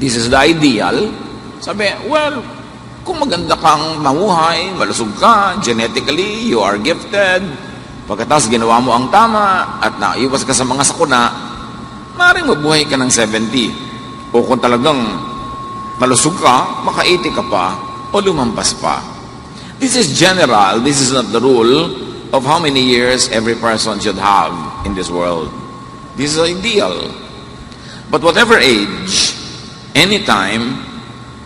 This is the ideal. Sabi, well, kung maganda kang mamuhay, malusog ka, genetically, you are gifted, pagkatapos ginawa mo ang tama, at naiwas ka sa mga sakuna, maaaring mabuhay ka ng 70. O kung talagang malusog ka, maka 80 ka pa, o lumampas pa. This is general. This is not the rule of how many years every person should have in this world. This is ideal. But whatever age, anytime,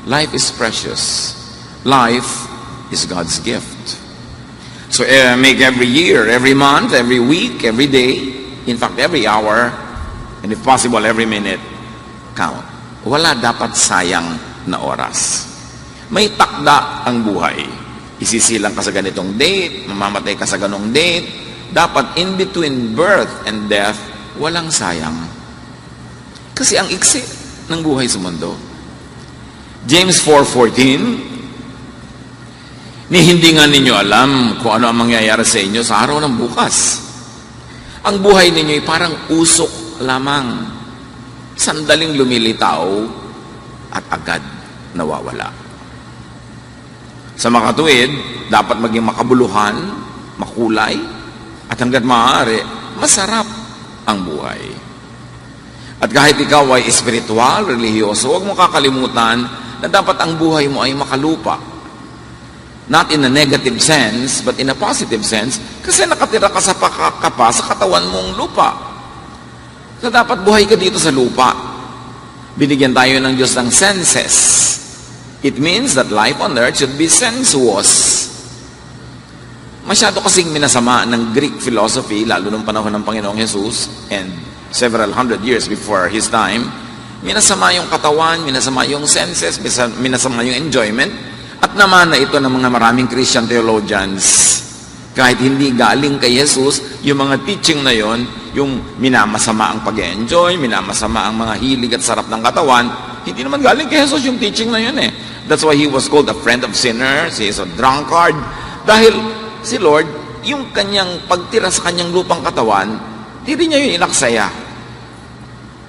life is precious. Life is God's gift. So make every year, every month, every week, every day, in fact, every hour, and if possible, every minute, count. Wala dapat sayang na oras. May takda ang buhay. Isisilang ka sa ganitong date, mamamatay ka sa ganong date. Dapat in between birth and death, walang sayang. Kasi ang iksi ng buhay sa mundo. James 4:14, ni hindi nga ninyo alam kung ano ang mangyayari sa inyo sa araw ng bukas. Ang buhay ninyo ay parang usok lamang. Sandaling lumilitaw at agad nawawala. Sa makatuwid, dapat maging makabuluhan, makulay, at hanggat maaari, masarap ang buhay. At kahit ikaw ay espiritual, relihiyoso, huwag mo kakalimutan na dapat ang buhay mo ay makalupa. Not in a negative sense, but in a positive sense, kasi nakatira ka sa pakakapa sa katawan mong lupa. So dapat buhay ka dito sa lupa. Binigyan tayo ng Diyos ng senses. It means that life on earth should be sensuous. Masyado kasing minasama ng Greek philosophy, lalo nung panahon ng Panginoong Jesus, and several hundred years before His time, minasama yung katawan, minasama yung senses, minasama yung enjoyment, at naman na ito ng mga maraming Christian theologians. Kahit hindi galing kay Jesus, yung mga teaching na yon, yung minamasama ang pag-enjoy, minamasama ang mga hilig at sarap ng katawan, hindi naman galing kay Jesus yung teaching na yun eh. That's why He was called a friend of sinners. He is a drunkard. Dahil si Lord, yung kanyang pagtira sa kanyang lupang katawan, hindi niya yun inaksaya.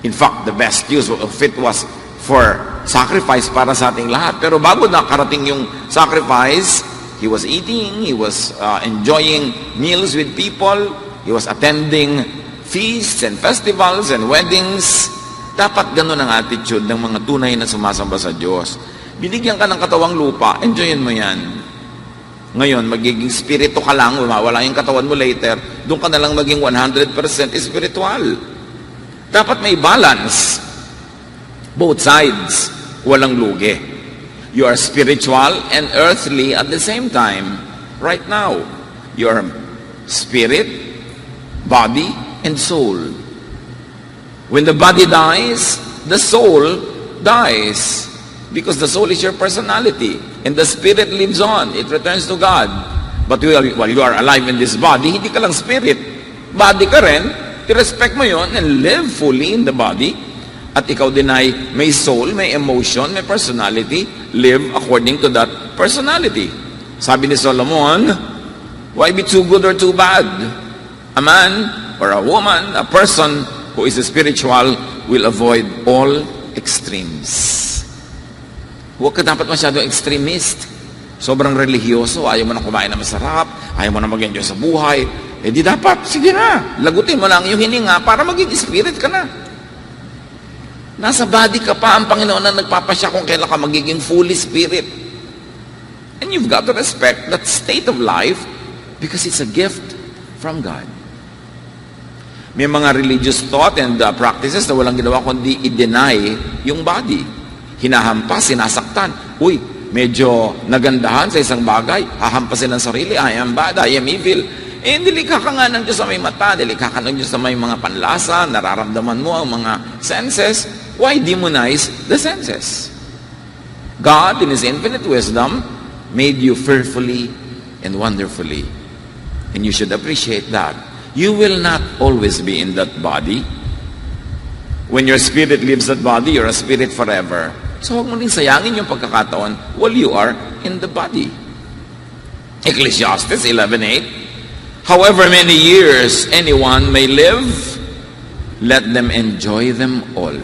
In fact, the best use of it was for sacrifice para sa ating lahat. Pero bago nakarating yung sacrifice, He was eating, He was enjoying meals with people, He was attending feasts and festivals and weddings. Dapat ganun ang attitude ng mga tunay na sumasamba sa Diyos. Binigyan ka ng katawang lupa, enjoyin mo yan. Ngayon, magiging spirito ka lang, mawala yung katawan mo later, doon ka na lang maging 100% spiritual. Dapat may balance. Both sides, walang lugi. You are spiritual and earthly at the same time. Right now, you are spirit, body, and soul. When the body dies, the soul dies. Because the soul is your personality. And the spirit lives on. It returns to God. But while you are alive in this body, hindi ka lang spirit. Body ka rin. I-respect mo yon and live fully in the body. At ikaw din ay may soul, may emotion, may personality. Live according to that personality. Sabi ni Solomon, why be too good or too bad? A man or a woman, a person who is spiritual will avoid all extremes. Huwag ka dapat masyado extremist. Sobrang religyoso, ayaw mo na kumain na masarap, ayaw mo na mag-enjoy sa buhay. Eh di dapat, sige na, lagutin mo lang yung hininga para maging spirit ka na. Nasa body ka pa, ang Panginoon na nagpapasya kung kailan ka magiging fully spirit. And you've got to respect that state of life because it's a gift from God. May mga religious thought and practices na walang ginawa kundi i-deny yung body. Hinahampas, sinasaktan. Uy, medyo nagandahan sa isang bagay, hahampasin ng sarili, I am bad, I am evil. Eh, nilikha ka nga ng Diyos sa may mata, nilikha ka ng Diyos sa may mga panlasa, nararamdaman mo ang mga senses. Why demonize the senses? God, in His infinite wisdom, made you fearfully and wonderfully. And you should appreciate that. You will not always be in that body. When your spirit leaves that body, you're a spirit forever. So huwag mo din sayangin yung pagkakataon while you are in the body. Ecclesiastes 11:8, however many years anyone may live, let them enjoy them all.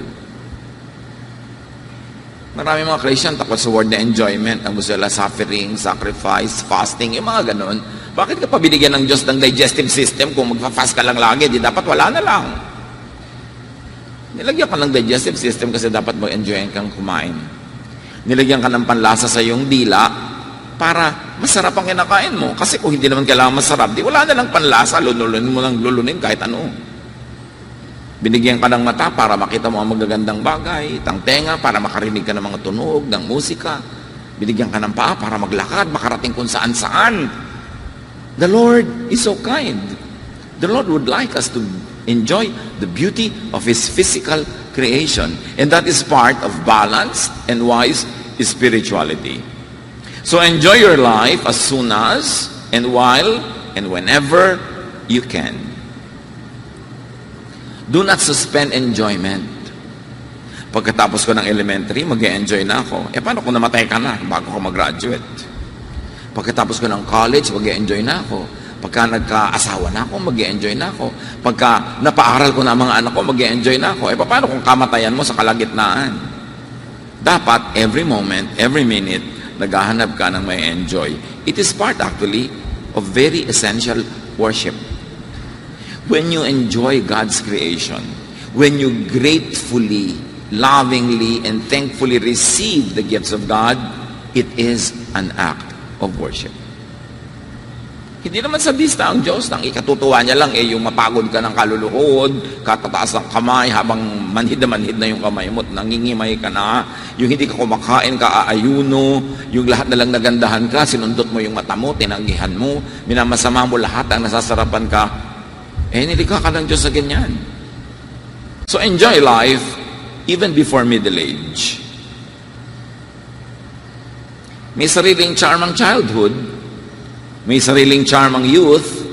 Marami mga Christian takot sa word na enjoyment. Ang gusto nila suffering, sacrifice, fasting, yung mga ganon. Bakit ka pa binigyan ng Diyos ng digestive system kung magpa-fast ka lang lagi? Di dapat wala na lang. Nilagyan ka ng digestive system kasi dapat mag-enjoy kang kumain. Nilagyan ka ng panlasa sa iyong dila para masarap ang kinakain mo. Kasi kung hindi naman kailangan masarap, di wala na lang panlasa, lulunin mo lang lulunin kahit ano. Binigyan ka ng mata para makita mo ang magagandang bagay, ng tenga para makarinig ka ng mga tunog, ng musika. Binigyan ka ng paa para maglakad, makarating kung saan-saan. The Lord is so kind. The Lord would like us to enjoy the beauty of His physical creation. And that is part of balanced and wise spirituality. So enjoy your life as soon as, and while, and whenever you can. Do not suspend enjoyment. Pagkatapos ko ng elementary, mag-enjoy na ako. Paano kung namatay ka na bago ka mag-graduate? Pagkatapos ko ng college, mag-enjoy na ako. Pagka nagka-asawa na ako, mag-enjoy na ako. Pagka napaaral ko na ang mga anak ko, mag-enjoy na ako. Paano kung kamatayan mo sa kalagitnaan? Dapat, every moment, every minute, naghahanap ka ng may enjoy. It is part, actually, of very essential worship. When you enjoy God's creation, when you gratefully, lovingly, and thankfully receive the gifts of God, it is an act of worship. Hindi naman sadista ang Diyos. Ang ikatutuwa niya lang yung mapagod ka ng kaluluhod, katataas ng kamay habang manhid na yung kamay mo, nangingimay ka na, yung hindi ka kumakain, ka aayuno, yung lahat na lang nagandahan ka, sinundot mo yung mata mo, tinanggihan mo, minamasama mo lahat ang nasasarapan ka. Nilikha ka ng Diyos sa ganyan. So enjoy life even before middle age. May sariling charm ang childhood. May sariling charm ang youth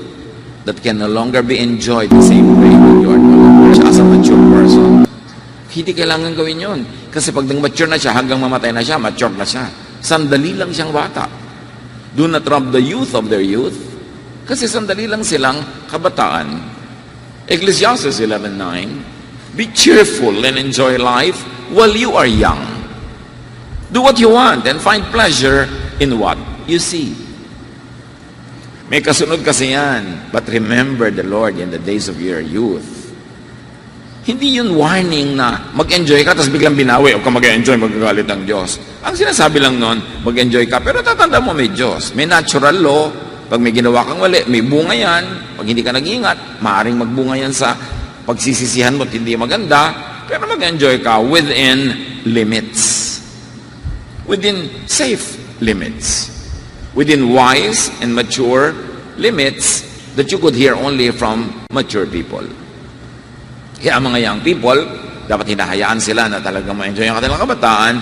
that can no longer be enjoyed the same way when you are no longer as a mature person. Hindi kailangan gawin yun. Kasi pag nag-mature na siya, hanggang mamatay na siya, mature na siya. Sandali lang siyang bata. Do not rob the youth of their youth. Kasi sandali lang silang kabataan. Ecclesiastes 11:9, be cheerful and enjoy life while you are young. Do what you want and find pleasure in what you see. May kasunod kasi yan. But remember the Lord in the days of your youth. Hindi yun warning na mag-enjoy ka tapos biglang binawi o ka mag-enjoy, magagalit ang Diyos. Ang sinasabi lang nun, mag-enjoy ka pero tatanda mo may Diyos. May natural law. Pag may ginawa kang mali, may bunga yan. Pag hindi ka nag-ingat, maaaring magbunga yan sa pagsisisihan mo at hindi maganda. Pero mag-enjoy ka within limits. Within safe limits. Within wise and mature limits that you could hear only from mature people. Kaya ang mga young people, dapat hinahayaan sila na talagang ma-enjoy ang kanilang kabataan,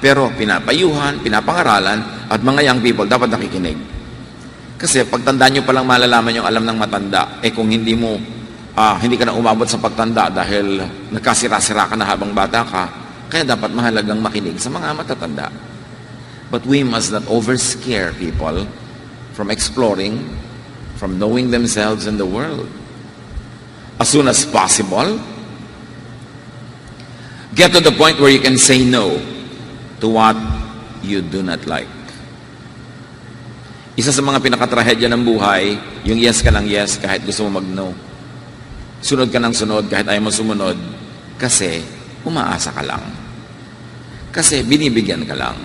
pero pinapayuhan, pinapangaralan, at mga young people dapat nakikinig. Kasi pagtanda nyo palang malalaman yung alam ng matanda, kung hindi ka na umabot sa pagtanda dahil nagkasira-sira ka na habang bata ka, kaya dapat mahalagang makinig sa mga matatanda. But we must not overscare people from exploring, from knowing themselves in the world. As soon as possible, get to the point where you can say no to what you do not like. Isa sa mga pinakatrahedya ng buhay, yung yes ka ng yes kahit gusto mo mag-no. Sunod ka ng sunod kahit ayaw mo sumunod kasi umaasa ka lang. Kasi binibigyan ka lang.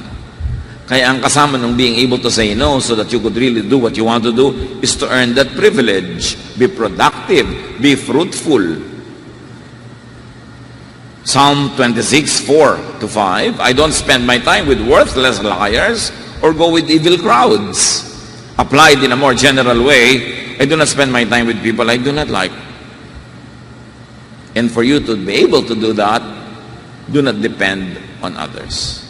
Kaya ang kasama ng being able to say no so that you could really do what you want to do is to earn that privilege. Be productive. Be fruitful. Psalm 26:4-5, I don't spend my time with worthless liars or go with evil crowds. Applied in a more general way, I do not spend my time with people I do not like. And for you to be able to do that, do not depend on others.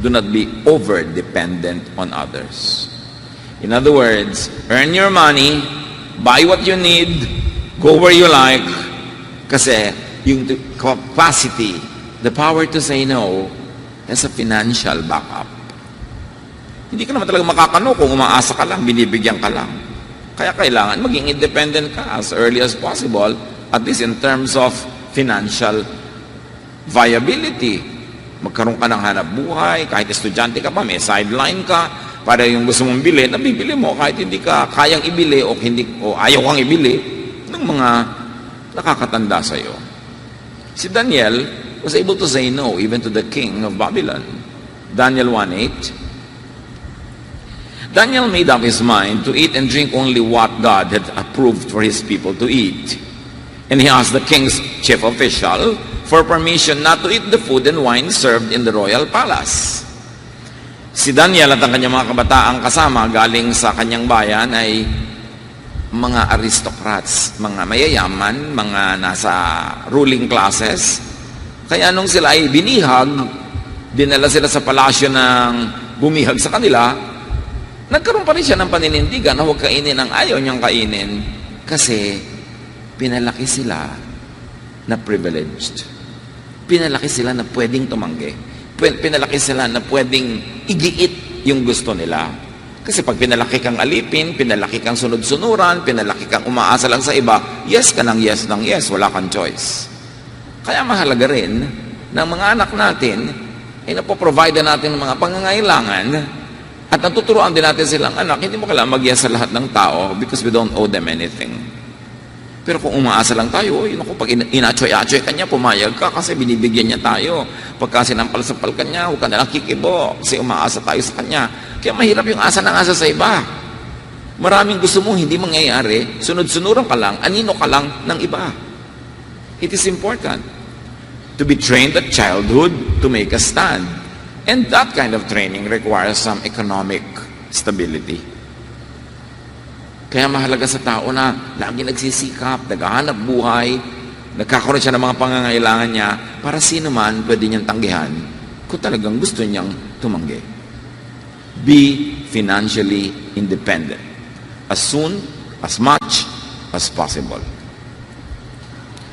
Do not be over-dependent on others. In other words, earn your money, buy what you need, go where you like, kasi yung capacity, the power to say no, has a financial backup. Hindi ka naman talaga makakano kung umaasa ka lang, binibigyan ka lang. Kaya kailangan maging independent ka as early as possible, at least in terms of financial viability. magkaroon ka ng hanap buhay, kahit estudyante ka pa, may sideline ka, para yung gusto mong bili, nabibili mo kahit hindi ka kayang ibili o ayaw kang ibili ng mga nakakatanda sa iyo. Si Daniel was able to say no even to the king of Babylon. Daniel 1:8. Daniel made up his mind to eat and drink only what God had approved for his people to eat. And he asked the king's chief official for permission not to eat the food and wine served in the royal palace. Si Daniel at ang kanyang mga kabataang kasama galing sa kanyang bayan ay mga aristocrats, mga mayayaman, mga nasa ruling classes. Kaya nung sila ay binihag, dinala sila sa palasyo ng bumihag sa kanila, nagkaroon pa rin siya ng paninindigan na huwag kainin ang ayaw niyang kainin kasi pinalaki sila na privileged. Pinalaki sila na pwedeng tumanggi. Pinalaki sila na pwedeng igiit yung gusto nila. Kasi pag pinalaki kang alipin, pinalaki kang sunod-sunuran, pinalaki kang umaasa lang sa iba, yes ka ng yes, wala kang choice. Kaya mahalaga rin ng mga anak natin ay napoprovide natin ng mga pangangailangan at natuturuan din natin silang anak, hindi mo kailangan mag-yes sa lahat ng tao because we don't owe them anything. Pero kung umaasa lang tayo, pag inachoy-achoy ka niya, pumayag ka kasi binibigyan niya tayo. Pagka sinampal-sampal ka niya, huwag ka nalang kikibo kasi umaasa tayo sa kanya. Kaya mahirap yung asa ng asa sa iba. Maraming gusto mong hindi mangyayari, sunod-sunuran ka lang, anino ka lang ng iba. It is important to be trained at childhood to make a stand. And that kind of training requires some economic stability. Kaya mahalaga sa tao na lagi nagsisikap, naghahanap buhay, nagkakaroon siya ng mga pangangailangan niya para sino man pwede niyang tanggihan kung talagang gusto niyang tumanggi. Be financially independent as soon, as much as possible.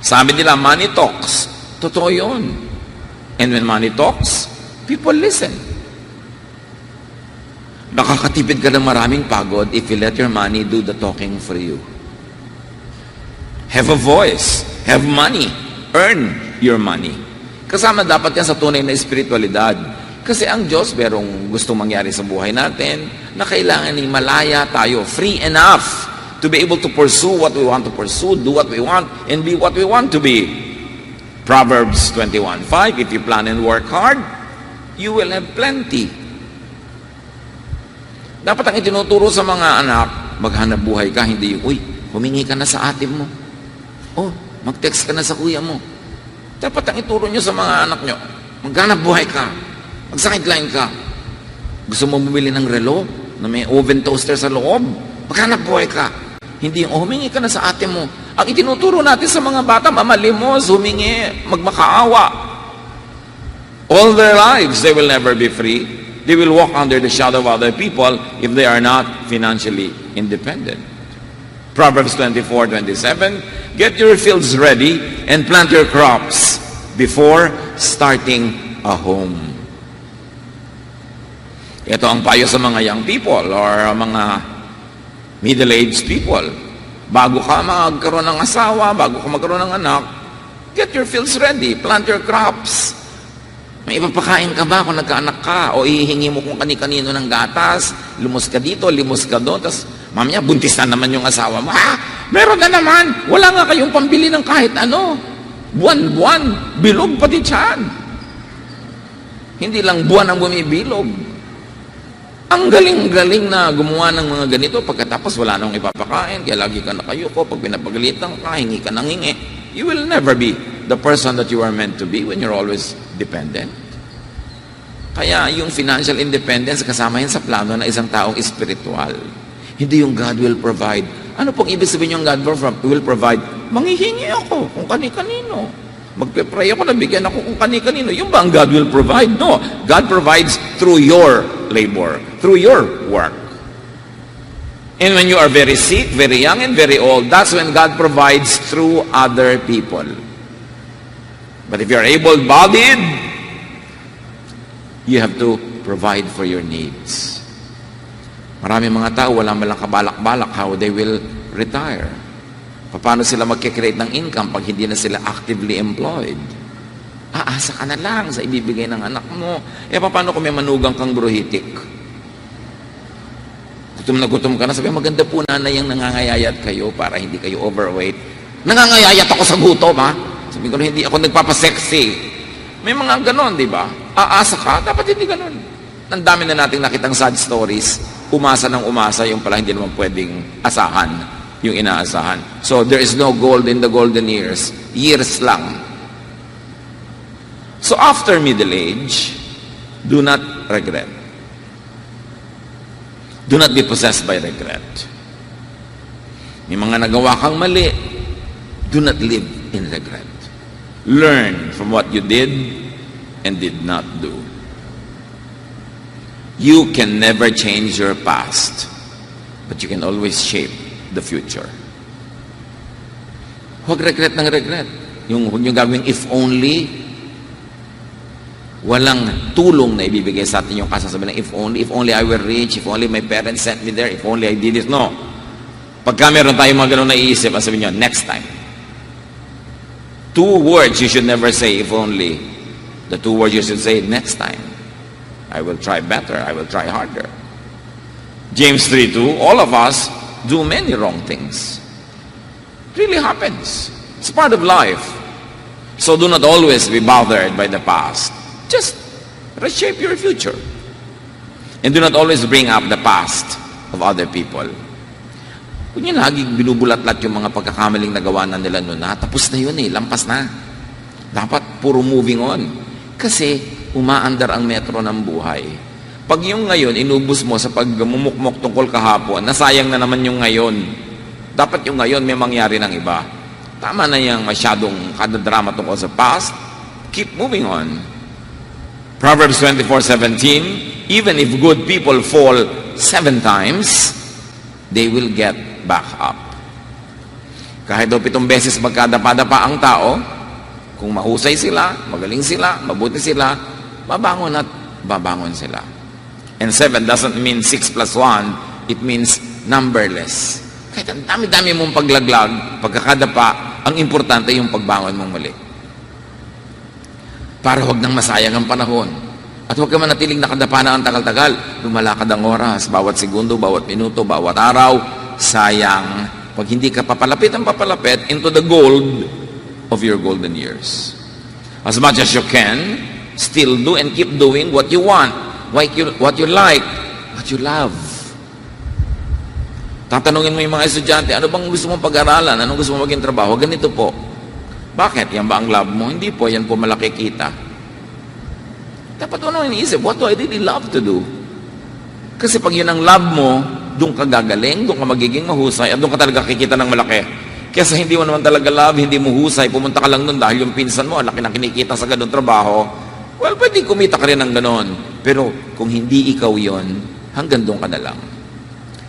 Sabi nila, money talks. Totoo yun. And when money talks, people listen. Nakakatipid ka ng maraming pagod if you let your money do the talking for you. Have a voice. Have money. Earn your money. Kasama dapat yan sa tunay na espiritualidad. Kasi ang Diyos, merong gustong mangyari sa buhay natin na kailangan ni malaya tayo, free enough to be able to pursue what we want to pursue, do what we want, and be what we want to be. Proverbs 21:5, if you plan and work hard, you will have plenty. Dapat ang itinuturo sa mga anak, maghanap buhay ka, hindi, uy, humingi ka na sa ate mo. Oh, mag-text ka na sa kuya mo. Dapat ang ituro nyo sa mga anak nyo, maghanap buhay ka, mag-sideline ka. Gusto mo bumili ng relo na may oven toaster sa loob? Maghanap buhay ka. Hindi yung, oh, humingi ka na sa ate mo. Ang itinuturo natin sa mga bata, mamalimos, humingi, magmakaawa. All their lives, they will never be free. They will walk under the shadow of other people if they are not financially independent. Proverbs 24:27, get your fields ready and plant your crops before starting a home. Ito ang payo sa mga young people or mga middle-aged people. Bago ka magkaroon ng asawa, bago ka magkaroon ng anak, get your fields ready, plant your crops. May ipapakain ka ba kung nagkaanak ka? O ihihingi mo kung kani-kanino ng gatas? Lumos ka dito, limos ka doon. Tapos, mamaya, buntis na naman yung asawa mo. Ha? Meron na naman. Wala nga kayong pambili ng kahit ano. Buwan-buwan. Bilog pati tiyan. Hindi lang buwan ang bumibilog. Ang galing-galing na gumawa ng mga ganito. Pagkatapos, wala nang ipapakain. Kaya lagi ka nakayuko. Pag pinapagalitan ka, hingi ka ng hingi. You will never be the person that you are meant to be when you're always dependent. Kaya yung financial independence kasama yan sa plano ng isang taong espiritual. Hindi yung God will provide. Ano pong ibig sabihin yung God will provide? Manghihingi ako kung kani-kanino. Magpe-pray ako, nabigyan ako kung kani-kanino. Yung ba ang God will provide? No. God provides through your labor, through your work. And when you are very sick, very young, and very old, that's when God provides through other people. But if you're able-bodied, you have to provide for your needs. Maraming mga tao, walang malang kabalak-balak how they will retire. Paano sila magkikreate ng income pag hindi na sila actively employed? aasa ka na lang sa ibibigay ng anak mo. Paano kung may manugang kang bruhitik? Gutom ka na, sabi, maganda po nanay yung nangangayayat kayo para hindi kayo overweight. Nangangayayat ako sa gutom, ha? Sabi ko, hindi ako nagpapasexy. May mga ganon, di ba? Aasa ka, dapat hindi ganon. Ang dami na nating nakitang sad stories, umasa ng umasa, yung pala hindi naman pwedeng asahan, yung inaasahan. So, there is no gold in the golden years. Years lang. So, after middle age, do not regret. Do not be possessed by regret. May mga nagawa kang mali, do not live in regret. Learn from what you did and did not do. You can never change your past, but you can always shape the future. Huwag regret ng regret. Huwag yung gawing if only, walang tulong na ibibigay sa atin yung kasasabi ng if only I were rich, if only my parents sent me there, if only I did this. No. Pagka meron tayong mga ganun naiisip, sabihin nyo, next time. 2 words you should never say, if only. The 2 words you should say, next time. I will try better, I will try harder. James 3:2, all of us do many wrong things. It really happens. It's part of life. So do not always be bothered by the past. Just reshape your future. And do not always bring up the past of other people. Kung yun laging binubulat-lat yung mga pagkakamaling nagawa na nila noon, tapos na yun lampas na. Dapat puro moving on. Kasi umaandar ang metro ng buhay. Pag yung ngayon, inubos mo sa pagmumukmok tungkol kahapon, nasayang na naman yung ngayon. Dapat yung ngayon may mangyari ng iba. Tama na yung masyadong kadadrama tungkol sa past. Keep moving on. Proverbs 24:17, even if good people fall 7 times, they will get back up. Kahit daw 7 beses magkadapa-dapa ang tao, kung mahusay sila, magaling sila, mabuti sila, babangon at babangon sila. And 7 doesn't mean 6 plus 1, it means numberless. Kahit ang dami-dami mong paglaglag, pagkakadapa, ang importante yung pagbangon mong muli. Para huwag nang masayang ang panahon. At huwag ka manatiling nakadapa na ang tagal-tagal. Lumalakad ang oras, bawat segundo, bawat minuto, bawat araw. Sayang. Pag hindi ka papalapit into the gold of your golden years. As much as you can, still do and keep doing what you want, what you like, what you love. Tatanungin mo yung mga estudyante, ano bang gusto mong pag-aralan? Anong gusto mong maging trabaho? Ganito po. Bakit? Yan ba ang love mo? Hindi po. Yan po malaki kita. Dapat ano iniisip? What do I really love to do? Kasi pag yun ang love mo, doon ka gagaling, doon ka magiging mahusay, at doon ka talaga kikita ng malaki. Kesa hindi mo naman talaga love, hindi mo husay, pumunta ka lang doon dahil yung pinsan mo, laki na kinikita sa ganun trabaho, well, pwede kumita ka rin ng ganun. Pero kung hindi ikaw yon, hanggang doon ka na lang.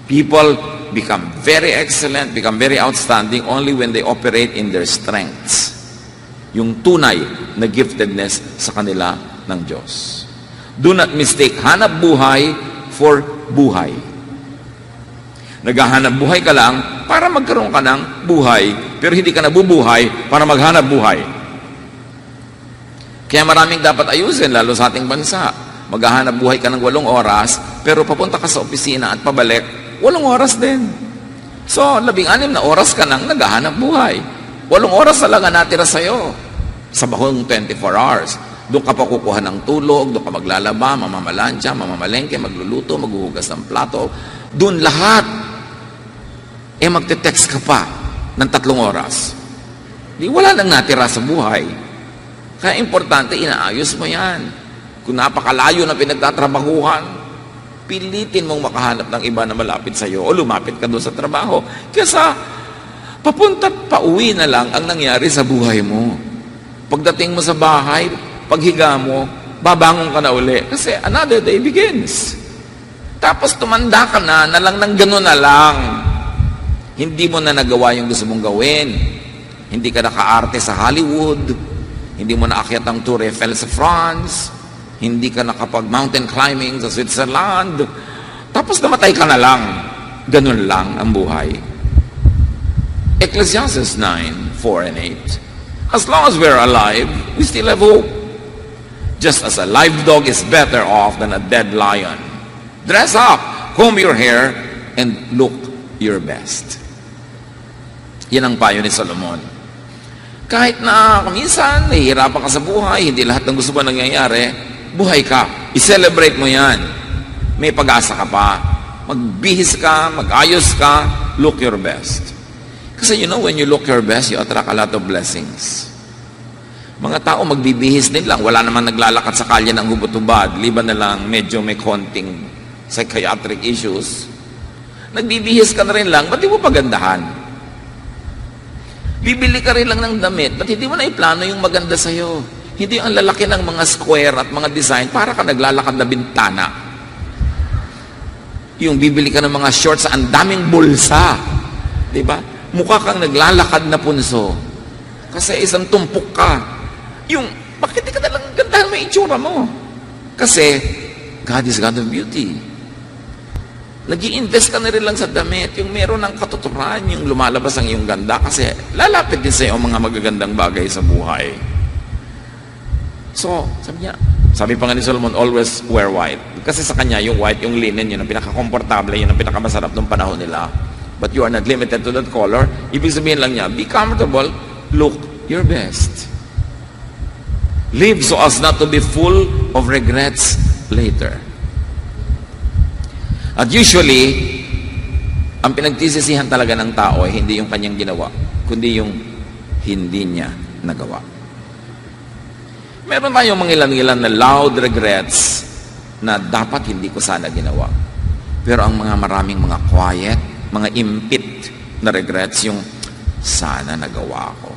People become very excellent, become very outstanding only when they operate in their strengths. Yung tunay na giftedness sa kanila ng Diyos. Do not mistake hanap buhay for buhay. Naghahanap buhay ka lang para magkaroon ka ng buhay, pero hindi ka nabubuhay para maghanap buhay. Kaya maraming dapat ayusin, lalo sa ating bansa. Maghahanap buhay ka ng 8 oras, pero papunta ka sa opisina at pabalik, 8 oras din. So, 16 na oras ka nang naghahanap buhay. 8 oras na lang ang natira sa'yo sa buong 24 hours. Doon ka pa kukuha ng tulog, doon ka maglalaba, mamamalansya, mamamalengke, magluluto, maghuhugas ng plato. Doon lahat. Magte-text ka pa ng 3 oras. Wala nang natira sa buhay. Kaya importante, inaayos mo yan. Kung napakalayo na pinagtatrabahuhan, pilitin mong makahanap ng iba na malapit sa'yo o lumapit ka doon sa trabaho. Kesa papunta at pauwi na lang ang nangyari sa buhay mo. Pagdating mo sa bahay, paghiga mo, babangon ka na uli. Kasi another day begins. Tapos tumanda ka na lang ng gano'n na lang. Hindi mo na nagawa yung gusto mong gawin. Hindi ka nakaarte sa Hollywood. Hindi mo naakyat ang Tour Eiffel sa France. Hindi ka nakapag-mountain climbing sa Switzerland. Tapos namatay ka na lang. Ganun lang ang buhay. Ecclesiastes 9:4 and 8. As long as we're alive, we still have hope. Just as a live dog is better off than a dead lion. Dress up, comb your hair, and look your best. Yan ang payo ni Solomon. Kahit na minsan, nahihirapan ka sa buhay, hindi lahat ng gusto mo nangyayari, buhay ka. I-celebrate mo yan. May pag-asa ka pa. Magbihis ka, mag-ayos ka, look your best. Kasi when you look your best, you attract a lot of blessings. Mga tao magbibihis din lang, wala naman naglalakad sa kalye ng hubot-hubad, liban na lang medyo may konting psychiatric issues. Nagbibihis ka na rin lang, ba't di mo pagandahan? Bibili ka rin lang ng damit, ba't hindi mo na iplano yung maganda sa'yo? Hindi ang lalaki ng mga square at mga design, para ka naglalakad na bintana. Yung bibili ka ng mga shorts, ang daming bulsa. Diba? Mukha kang naglalakad na punso. Kasi isang tumpok ka. Bakit di ka talang gandahan mo yung itsura mo? Kasi, God is God of beauty. Nag-i-invest ka na rin lang sa damit, yung meron ng katuturan, yung lumalabas ang iyong ganda, kasi lalapit din sa iyo ang mga magagandang bagay sa buhay. So, sabi pa nga ni Solomon, always wear white. Kasi sa kanya, yung white, yung linen, yun ang pinaka-komportable, yun ang pinaka-masarap ng panahon nila. But you are not limited to that color. Ibig sabihin lang niya, be comfortable, look your best. Live so as not to be full of regrets later. At usually, ang pinagtisisihan talaga ng tao ay hindi yung kanyang ginawa, kundi yung hindi niya nagawa. Meron tayong mga ilan-ilan na loud regrets na dapat hindi ko sana ginawa. Pero ang mga maraming mga quiet, mga impit na regrets, yung sana nagawa ko.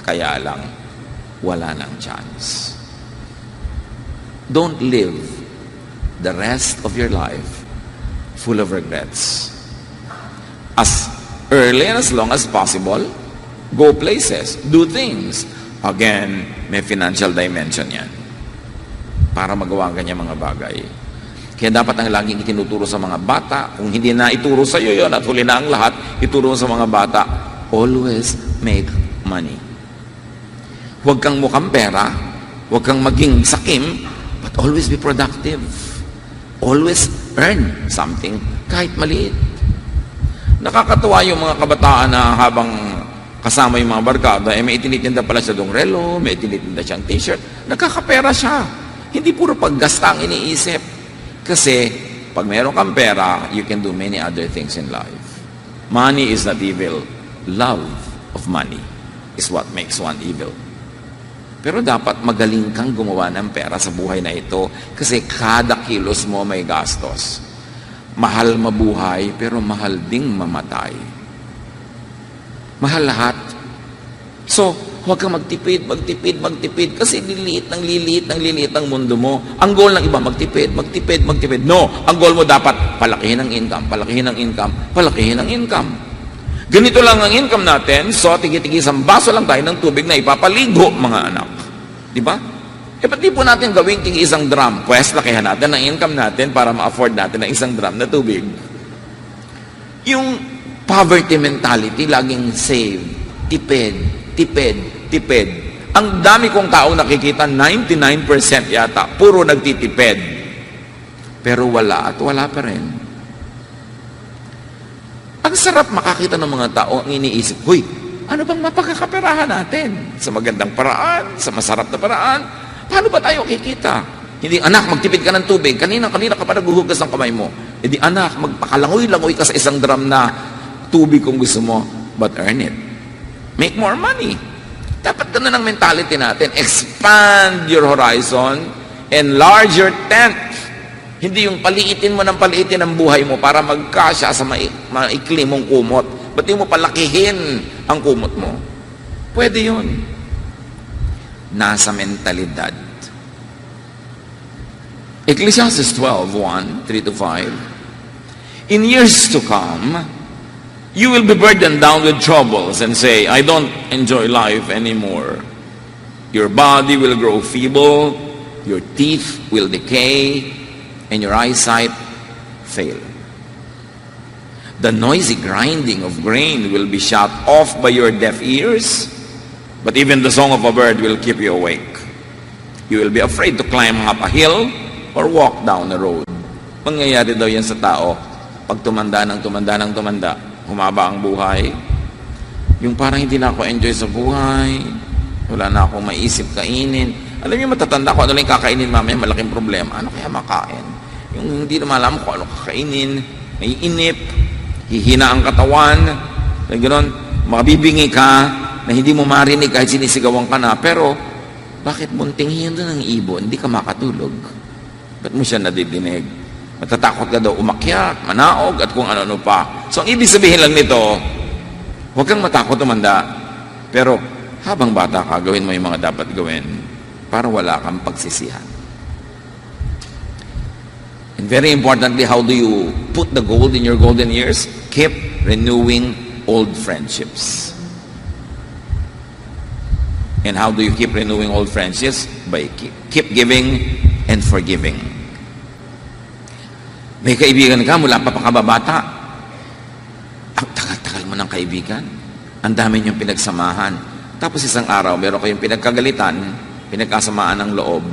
Kaya lang, wala nang chance. Don't live the rest of your life full of regrets. As early and as long as possible, go places, do things. Again, may financial dimension yan. Para magawa ang kanya mga bagay. Kaya dapat ang laging itinuturo sa mga bata, kung hindi na ituro sa iyo yun at huli na ang lahat, ituro sa mga bata, always make money. Huwag kang mukhang pera, huwag kang maging sakim, but always be productive. Always earn something, kahit maliit. Nakakatuwa yung mga kabataan na habang kasama yung mga barkada, may itinitinda pala siya dong relo, may itinitinda siyang t-shirt, nagkakapera siya. Hindi puro paggasta ang iniisip. Kasi, pag meron kang pera, you can do many other things in life. Money is not evil. Love of money is what makes one evil. Pero dapat magaling kang gumawa ng pera sa buhay na ito kasi kada kilos mo may gastos. Mahal mabuhay, pero mahal ding mamatay. Mahal lahat. So, huwag kang magtipid kasi liliit ang mundo mo. Ang goal ng iba, magtipid. No, ang goal mo dapat palakihin ang income. Ganito lang ang income natin, so tigi-tigi isang baso lang tayo ng tubig na ipapaligo, mga anak. Di ba? Ba't di po natin gawing tigi isang drum? Pwes, lakihan natin ang income natin para ma-afford natin ang isang drum na tubig. Yung poverty mentality, laging save, tipid. Ang dami kong taong nakikita, 99% yata, puro nagtitipid. Pero wala pa rin. Ang sarap makakita ng mga tao ang iniisip, huy, ano bang mapagkakaperahan natin? Sa magandang paraan, sa masarap na paraan, paano ba tayo kikita? Hindi, anak, magtipid ka ng tubig. Kanina ka pa naghuhugas ng kamay mo. Hindi, anak, magpakalangoy-langoy ka sa isang drum na tubig kung gusto mo, but earn it. Make more money. Dapat ganun ang mentality natin. Expand your horizon, enlarge your tent. Hindi yung paliitin mo ang buhay mo para magkasya sa maikli mong kumot. Ba't di mo palakihin ang kumot mo? Pwede yun. Nasa mentalidad. Ecclesiastes 12:1, 3-5. In years to come, you will be burdened down with troubles and say, I don't enjoy life anymore. Your body will grow feeble, your teeth will decay, and your eyesight fail. The noisy grinding of grain will be shut off by your deaf ears, but even the song of a bird will keep you awake. You will be afraid to climb up a hill or walk down the road. Mangyayari daw yan sa tao pag tumanda ng tumanda, humaba ang buhay. Yung parang hindi na ako enjoy sa buhay, wala na akong maisip kainin. Alam niyo, matatanda ko, ano lang kakainin mamaya, malaking problema. Ano kaya makain? Yung hindi naman alam ko ano kakainin, may inip, hihina ang katawan, gano'n, makabibingi ka na hindi mo marinig kahit sinisigawan ka na, pero bakit muntinghin doon ng ibon, hindi ka makatulog? Ba't mo siya nadidinig? Matatakot ka daw umakyat, manaog, at kung ano-ano pa. So, ang ibig sabihin lang nito, huwag kang matakot tumanda, pero habang bata ka, gawin mo yung mga dapat gawin para wala kang pagsisihan. And very importantly, how do you put the gold in your golden years? Keep renewing old friendships. And how do you keep renewing old friendships? By keep giving and forgiving. May kaibigan ka mula pa pakababata. Ang tagal-tagal mo ng kaibigan. Ang dami niyong pinagsamahan. Tapos isang araw, meron kayong pinagkagalitan, pinagkasamaan ng loob,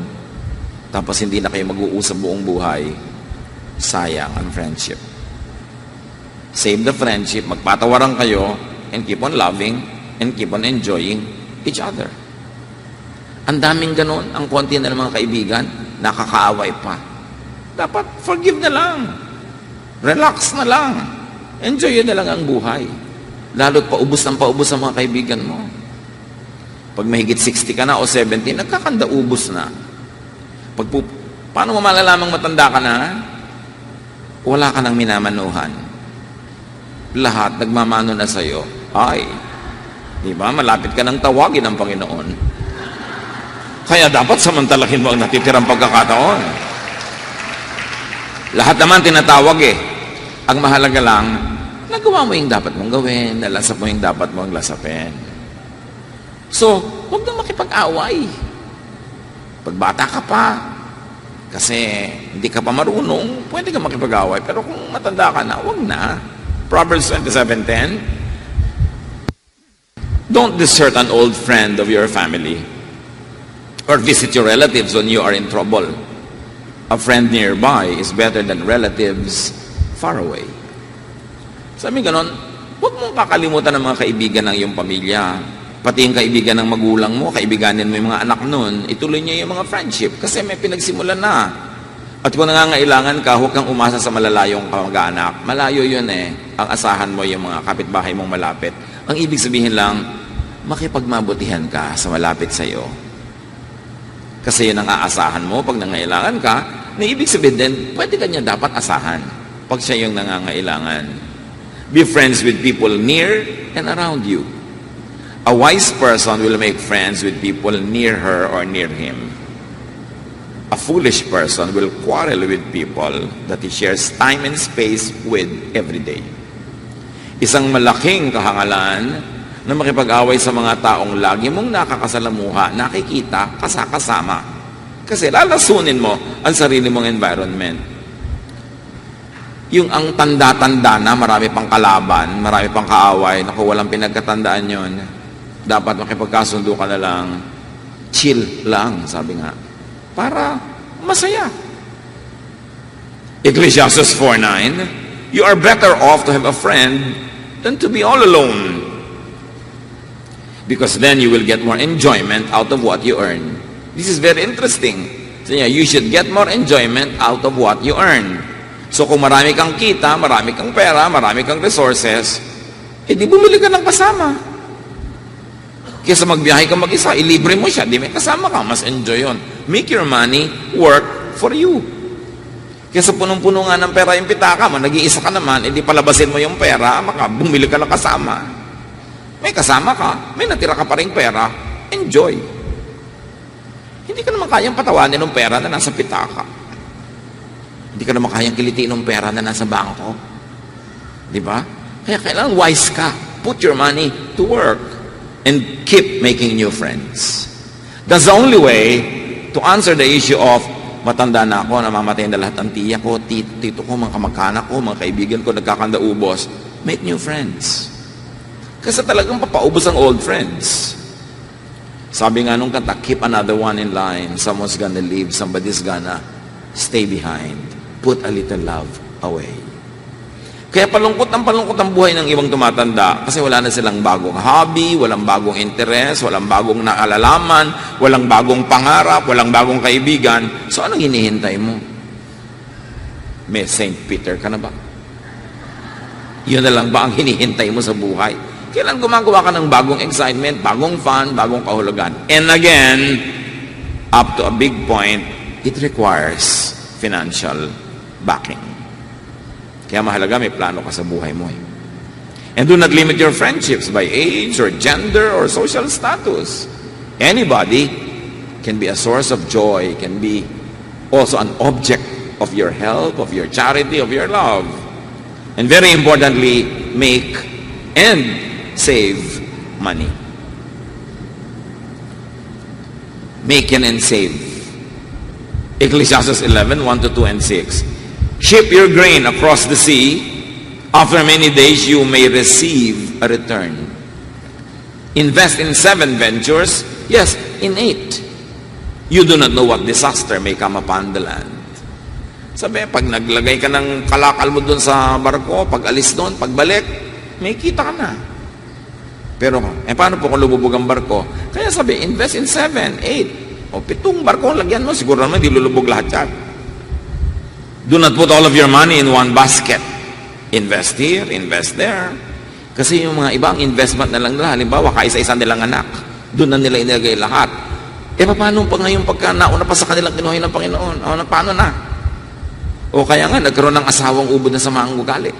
tapos hindi na kayo mag-uusap buong buhay. Sayang ang friendship. Save the friendship, magpatawaran kayo, and keep on loving, and keep on enjoying each other. Ang daming ganon, ang konti na ng mga kaibigan, nakakaaway pa. Dapat forgive na lang. Relax na lang. Enjoy na lang ang buhay. Lalo't paubos ang mga kaibigan mo. Pag mahigit 60 ka na o 70, nagkakanda ubos na. Paano mo malalamang matanda ka na? Wala ka nang minamanuhan. Lahat nagmamano na sa'yo. Ay, di ba? Malapit ka nang tawagin ng Panginoon. Kaya dapat samantalahin mo ang natitirang pagkakataon. Lahat naman tinatawag eh. Ang mahalaga lang, nagawa mo yung dapat mong gawin, nalasap mo yung dapat mong lasapin. So, huwag na makipag-away. Pag bata ka pa, kasi hindi ka pa marunong, pwede ka makipag-away. Pero kung matanda ka na, huwag na. Proverbs 27:10, don't desert an old friend of your family or visit your relatives when you are in trouble. A friend nearby is better than relatives far away. Sabi ganon, huwag mong kakalimutan ng mga kaibigan ng iyong pamilya. Pati yung kaibigan ng magulang mo, kaibiganin mo yung mga anak nun, ituloy niyo yung mga friendship kasi may pinagsimulan na. At kung nangangailangan ka, huwag kang umasa sa malalayong kamag-anak. Malayo yun eh. Ang asahan mo yung mga kapitbahay mong malapit. Ang ibig sabihin lang, makipagmabutihan ka sa malapit sa'yo. Kasi yun ang aasahan mo pag nangangailangan ka, na ibig sabihin din, pwede ka niya dapat asahan pag siya yung nangangailangan. Be friends with people near and around you. A wise person will make friends with people near her or near him. A foolish person will quarrel with people that he shares time and space with every day. Isang malaking kahangalan na makipag-away sa mga taong lagi mong nakakasalamuha, nakikita, kasama. Kasi lalasunin mo ang sarili mong environment. Yung ang tanda-tanda na, marami pang kalaban, marami pang kaaway, naku, walang pinagkatandaan yon. Dapat makipagkasundo ka na lang, chill lang, sabi nga, para masaya. Ecclesiastes 4:9, you are better off to have a friend than to be all alone. Because then you will get more enjoyment out of what you earn. This is very interesting. So yeah, you should get more enjoyment out of what you earn. So kung marami kang kita, marami kang pera, marami kang resources, di bumili ka ng kasama. Kaysa magbiyahe ka mag-isa, ilibre mo siya, di may kasama ka, mas enjoy yun. Make your money work for you. Kaysa punong-puno nga ng pera yung pitaka mo, nag-iisa ka naman, di palabasin mo yung pera, bumili ka ng kasama. May kasama ka, may natira ka pa rin pera, enjoy. Hindi ka naman kayang patawanin ng pera na nasa pitaka. Hindi ka naman kayang kilitiin ng pera na nasa bangko. Di ba? Kaya kailangan wise ka. Put your money to work. And keep making new friends. That's the only way to answer the issue of matanda na ako, namamatay na lahat ng tiya ko, tito ko, mga kamag-anak ko, mga kaibigan ko, nagkakanda-ubos. Make new friends. Kasi talagang papaubos ang old friends. Sabi nga nung kanta, keep another one in line. Someone's gonna leave, somebody's gonna stay behind. Put a little love away. Kaya palungkot ang buhay ng ibang tumatanda kasi wala na silang bagong hobby, walang bagong interest, walang bagong naalalaman, walang bagong pangarap, walang bagong kaibigan. So anong hinihintay mo? May St. Peter ka na ba? Yun na lang ba ang hinihintay mo sa buhay? Kailan gumagawa ka ng bagong excitement, bagong fun, bagong kahulugan? And again, up to a big point, it requires financial backing. Kaya mahalaga may plano ka sa buhay mo. And do not limit your friendships by age or gender or social status. Anybody can be a source of joy, can be also an object of your help, of your charity, of your love. And very importantly, make and save money. Make and save. Ecclesiastes 11, 1-2 and 6. Ship your grain across the sea. After many days, you may receive a return. Invest in 7 ventures. Yes, in 8. You do not know what disaster may come upon the land. Sabi, pag naglagay ka ng kalakal mo dun sa barko, pag alis doon, pagbalik, may kita ka na. Pero, paano po kung lumubog ang barko? Kaya sabi, invest in 7, 8. O 7 barko ang lagyan mo, siguro naman di lulubog lahat yan. Do not put all of your money in one basket. Invest here, invest there. Kasi yung mga ibang investment na lang nila, halimbawa, kaisa-isa nilang anak, doon na nila inilagay lahat. Paano pa ngayon pagka nauna pa sa kanilang kinuha ng Panginoon? Paano na? O kaya nga, nagkaroon ng asawang ubod na sama ang ugali.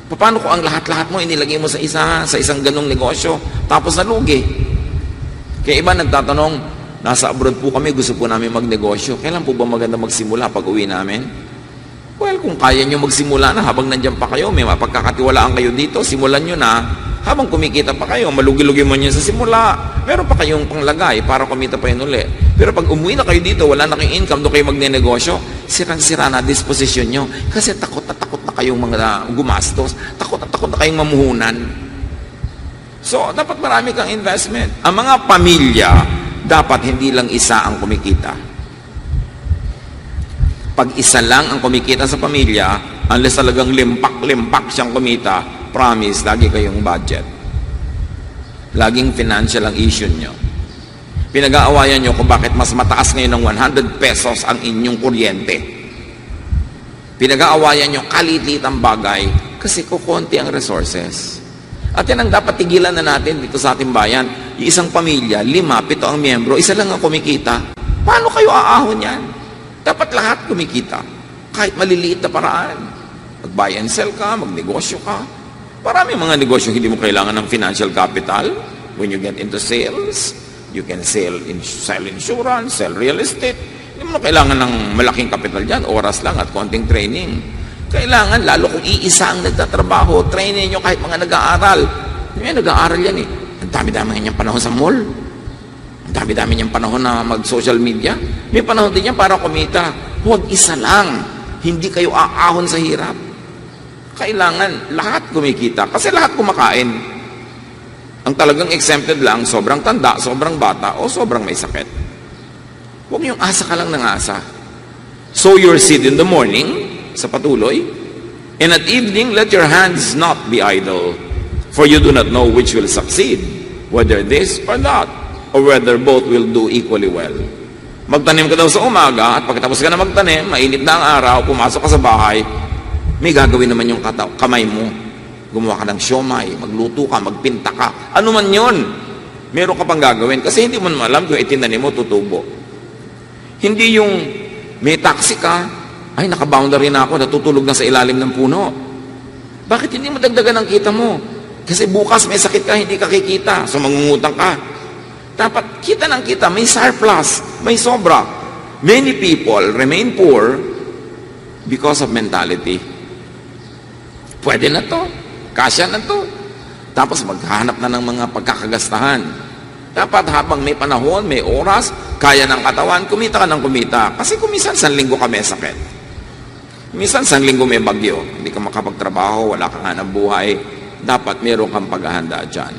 Paano kung ang lahat-lahat mo inilagay mo sa isang ganong negosyo, tapos nalugi? Kaya iba nagtatanong, nasa abroad po kami, gusto po namin magnegosyo. Kailan po ba maganda magsimula pag uwi namin? Well, kung kaya nyo magsimula na habang nandyan pa kayo, may mapagkakatiwalaan kayo dito, simulan nyo na. Habang kumikita pa kayo, malugi-lugi mo nyo sa simula. Meron pa kayong panglagay para kumita pa yun uli. Pero pag umuwi na kayo dito, wala na kayong income, doon kayo magnenegosyo, sirang-sira na disposisyon nyo. Kasi takot na kayong mga gumastos. Takot na kayong mamuhunan. So, dapat marami kang investment. Ang mga pamilya, dapat hindi lang isa ang kumikita. Pag isa lang ang kumikita sa pamilya, unless talagang limpak siyang kumita, promise, lagi kayong budget. Laging financial ang issue nyo. Pinag-aawayan nyo kung bakit mas mataas ngayon ng 100 pesos ang inyong kuryente. Pinag-aawayan nyo kalit-lit ang bagay kasi kukunti ang resources. At yan ang dapat tigilan na natin dito sa ating bayan. Yung isang pamilya, 5, 7 ang miyembro, isa lang ang kumikita. Paano kayo aahon yan? Dapat lahat kumikita. Kahit maliliit na paraan. Mag-buy and sell ka, magnegosyo ka. Marami mga negosyo hindi mo kailangan ng financial capital. When you get into sales, you can sell insurance, sell real estate. Hindi mo kailangan ng malaking capital dyan. Oras lang at konting training. Kailangan, lalo kung iisa ang nagtatrabaho, trainin nyo kahit mga nag-aaral. May nag-aaral yan eh. Ang dami-dami niyang panahon sa mall. Ang dami-dami niyang panahon na mag-social media. May panahon din yan para kumita. Huwag isa lang. Hindi kayo aahon sa hirap. Kailangan lahat kumikita. Kasi lahat kumakain. Ang talagang exempted lang, sobrang tanda, sobrang bata, o sobrang may sakit. Huwag niyong asa ka lang ng asa. Sow your seed in the morning, sa patuloy, and at evening, let your hands not be idle, for you do not know which will succeed, whether this or that, or whether both will do equally well. Magtanim ka daw sa umaga, at pagkatapos ka na magtanim, mainit na ang araw, pumasok ka sa bahay, may gagawin naman yung kamay mo. Gumawa ka ng siomay, magluto ka, magpinta ka, ano man yun, meron ka pang gagawin, kasi hindi mo naman alam kung itinanim mo, tutubo. Hindi yung may taxi ka, ay, naka-boundary na ako, natutulog na sa ilalim ng puno. Bakit hindi mo dagdagan ang kita mo? Kasi bukas may sakit ka, hindi ka kikita, so mangungutang ka. Dapat kita ng kita, may surplus, may sobra. Many people remain poor because of mentality. Pwede na to, kasya na to. Tapos maghahanap na ng mga pagkakagastahan. Dapat habang may panahon, may oras, kaya ng katawan, kumita ka ng kumita. Kasi kumisan, 1 linggo ka may sakit. Minsan, 1 linggo may bagyo, hindi ka makapagtrabaho, wala kang hanap buhay, dapat meron kang paghahanda dyan.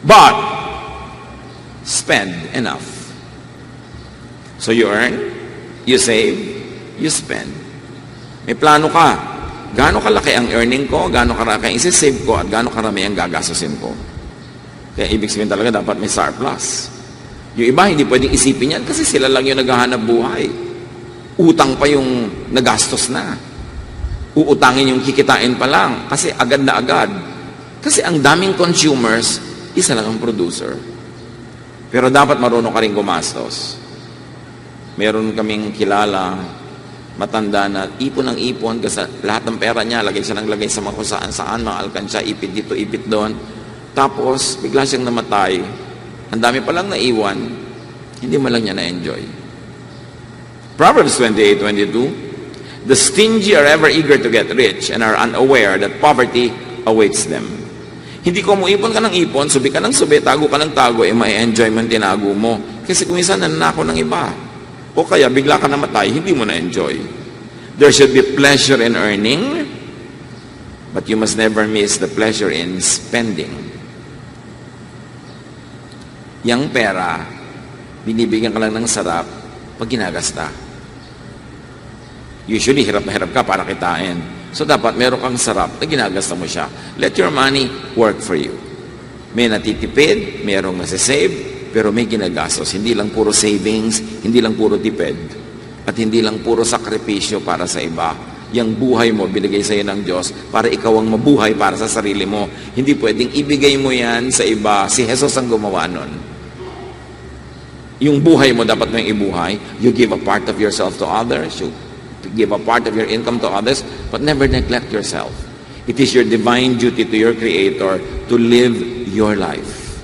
But, spend enough. So you earn, you save, you spend. May plano ka. Gaano kalaki ang earning ko, gaano kalaki ang isi-save ko, at gaano karami ang gagastusin ko. Kaya ibig sabihin talaga dapat may surplus. Yung iba, hindi pwedeng isipin yan kasi sila lang yung naghahanap buhay. Utang pa yung nagastos na. Uutangin yung kikitain pa lang kasi agad na agad. Kasi ang daming consumers, isa lang ang producer. Pero dapat marunong ka rin gumastos. Meron kaming kilala, matanda na ipon ng ipon kasi lahat ng pera niya, lagay siya ng lagay sa mga saan, mga alkansya, ipit dito, ipit doon. Tapos, bigla siyang namatay. Ang dami pa lang naiwan, hindi mo lang niya na-enjoy. Proverbs 28:22, the stingy are ever eager to get rich and are unaware that poverty awaits them. Hindi ko mo ipon ka ng ipon, subi ka ng subi, tago ka ng tago, may enjoy man tinago mo. Kasi kung minsan nananako ng iba, o kaya bigla ka namatay, hindi mo na-enjoy. There should be pleasure in earning, but you must never miss the pleasure in spending. Yang pera, binibigyan ka lang ng sarap pag ginagasta. Usually, hirap na hirap ka para kitain. So, dapat meron kang sarap na ginagasta mo siya. Let your money work for you. May natitipid, merong nasisave, pero may ginagastos. Hindi lang puro savings, hindi lang puro tipid, at hindi lang puro sakripisyo para sa iba. Yang buhay mo, binigay sa iyo ng Diyos para ikaw ang mabuhay para sa sarili mo. Hindi pwedeng ibigay mo yan sa iba. Si Jesus ang gumawa nun. Yung buhay mo dapat mo yung ibuhay. You give a part of yourself to others. You give a part of your income to others, but never neglect yourself. It is your divine duty to your Creator to live your life.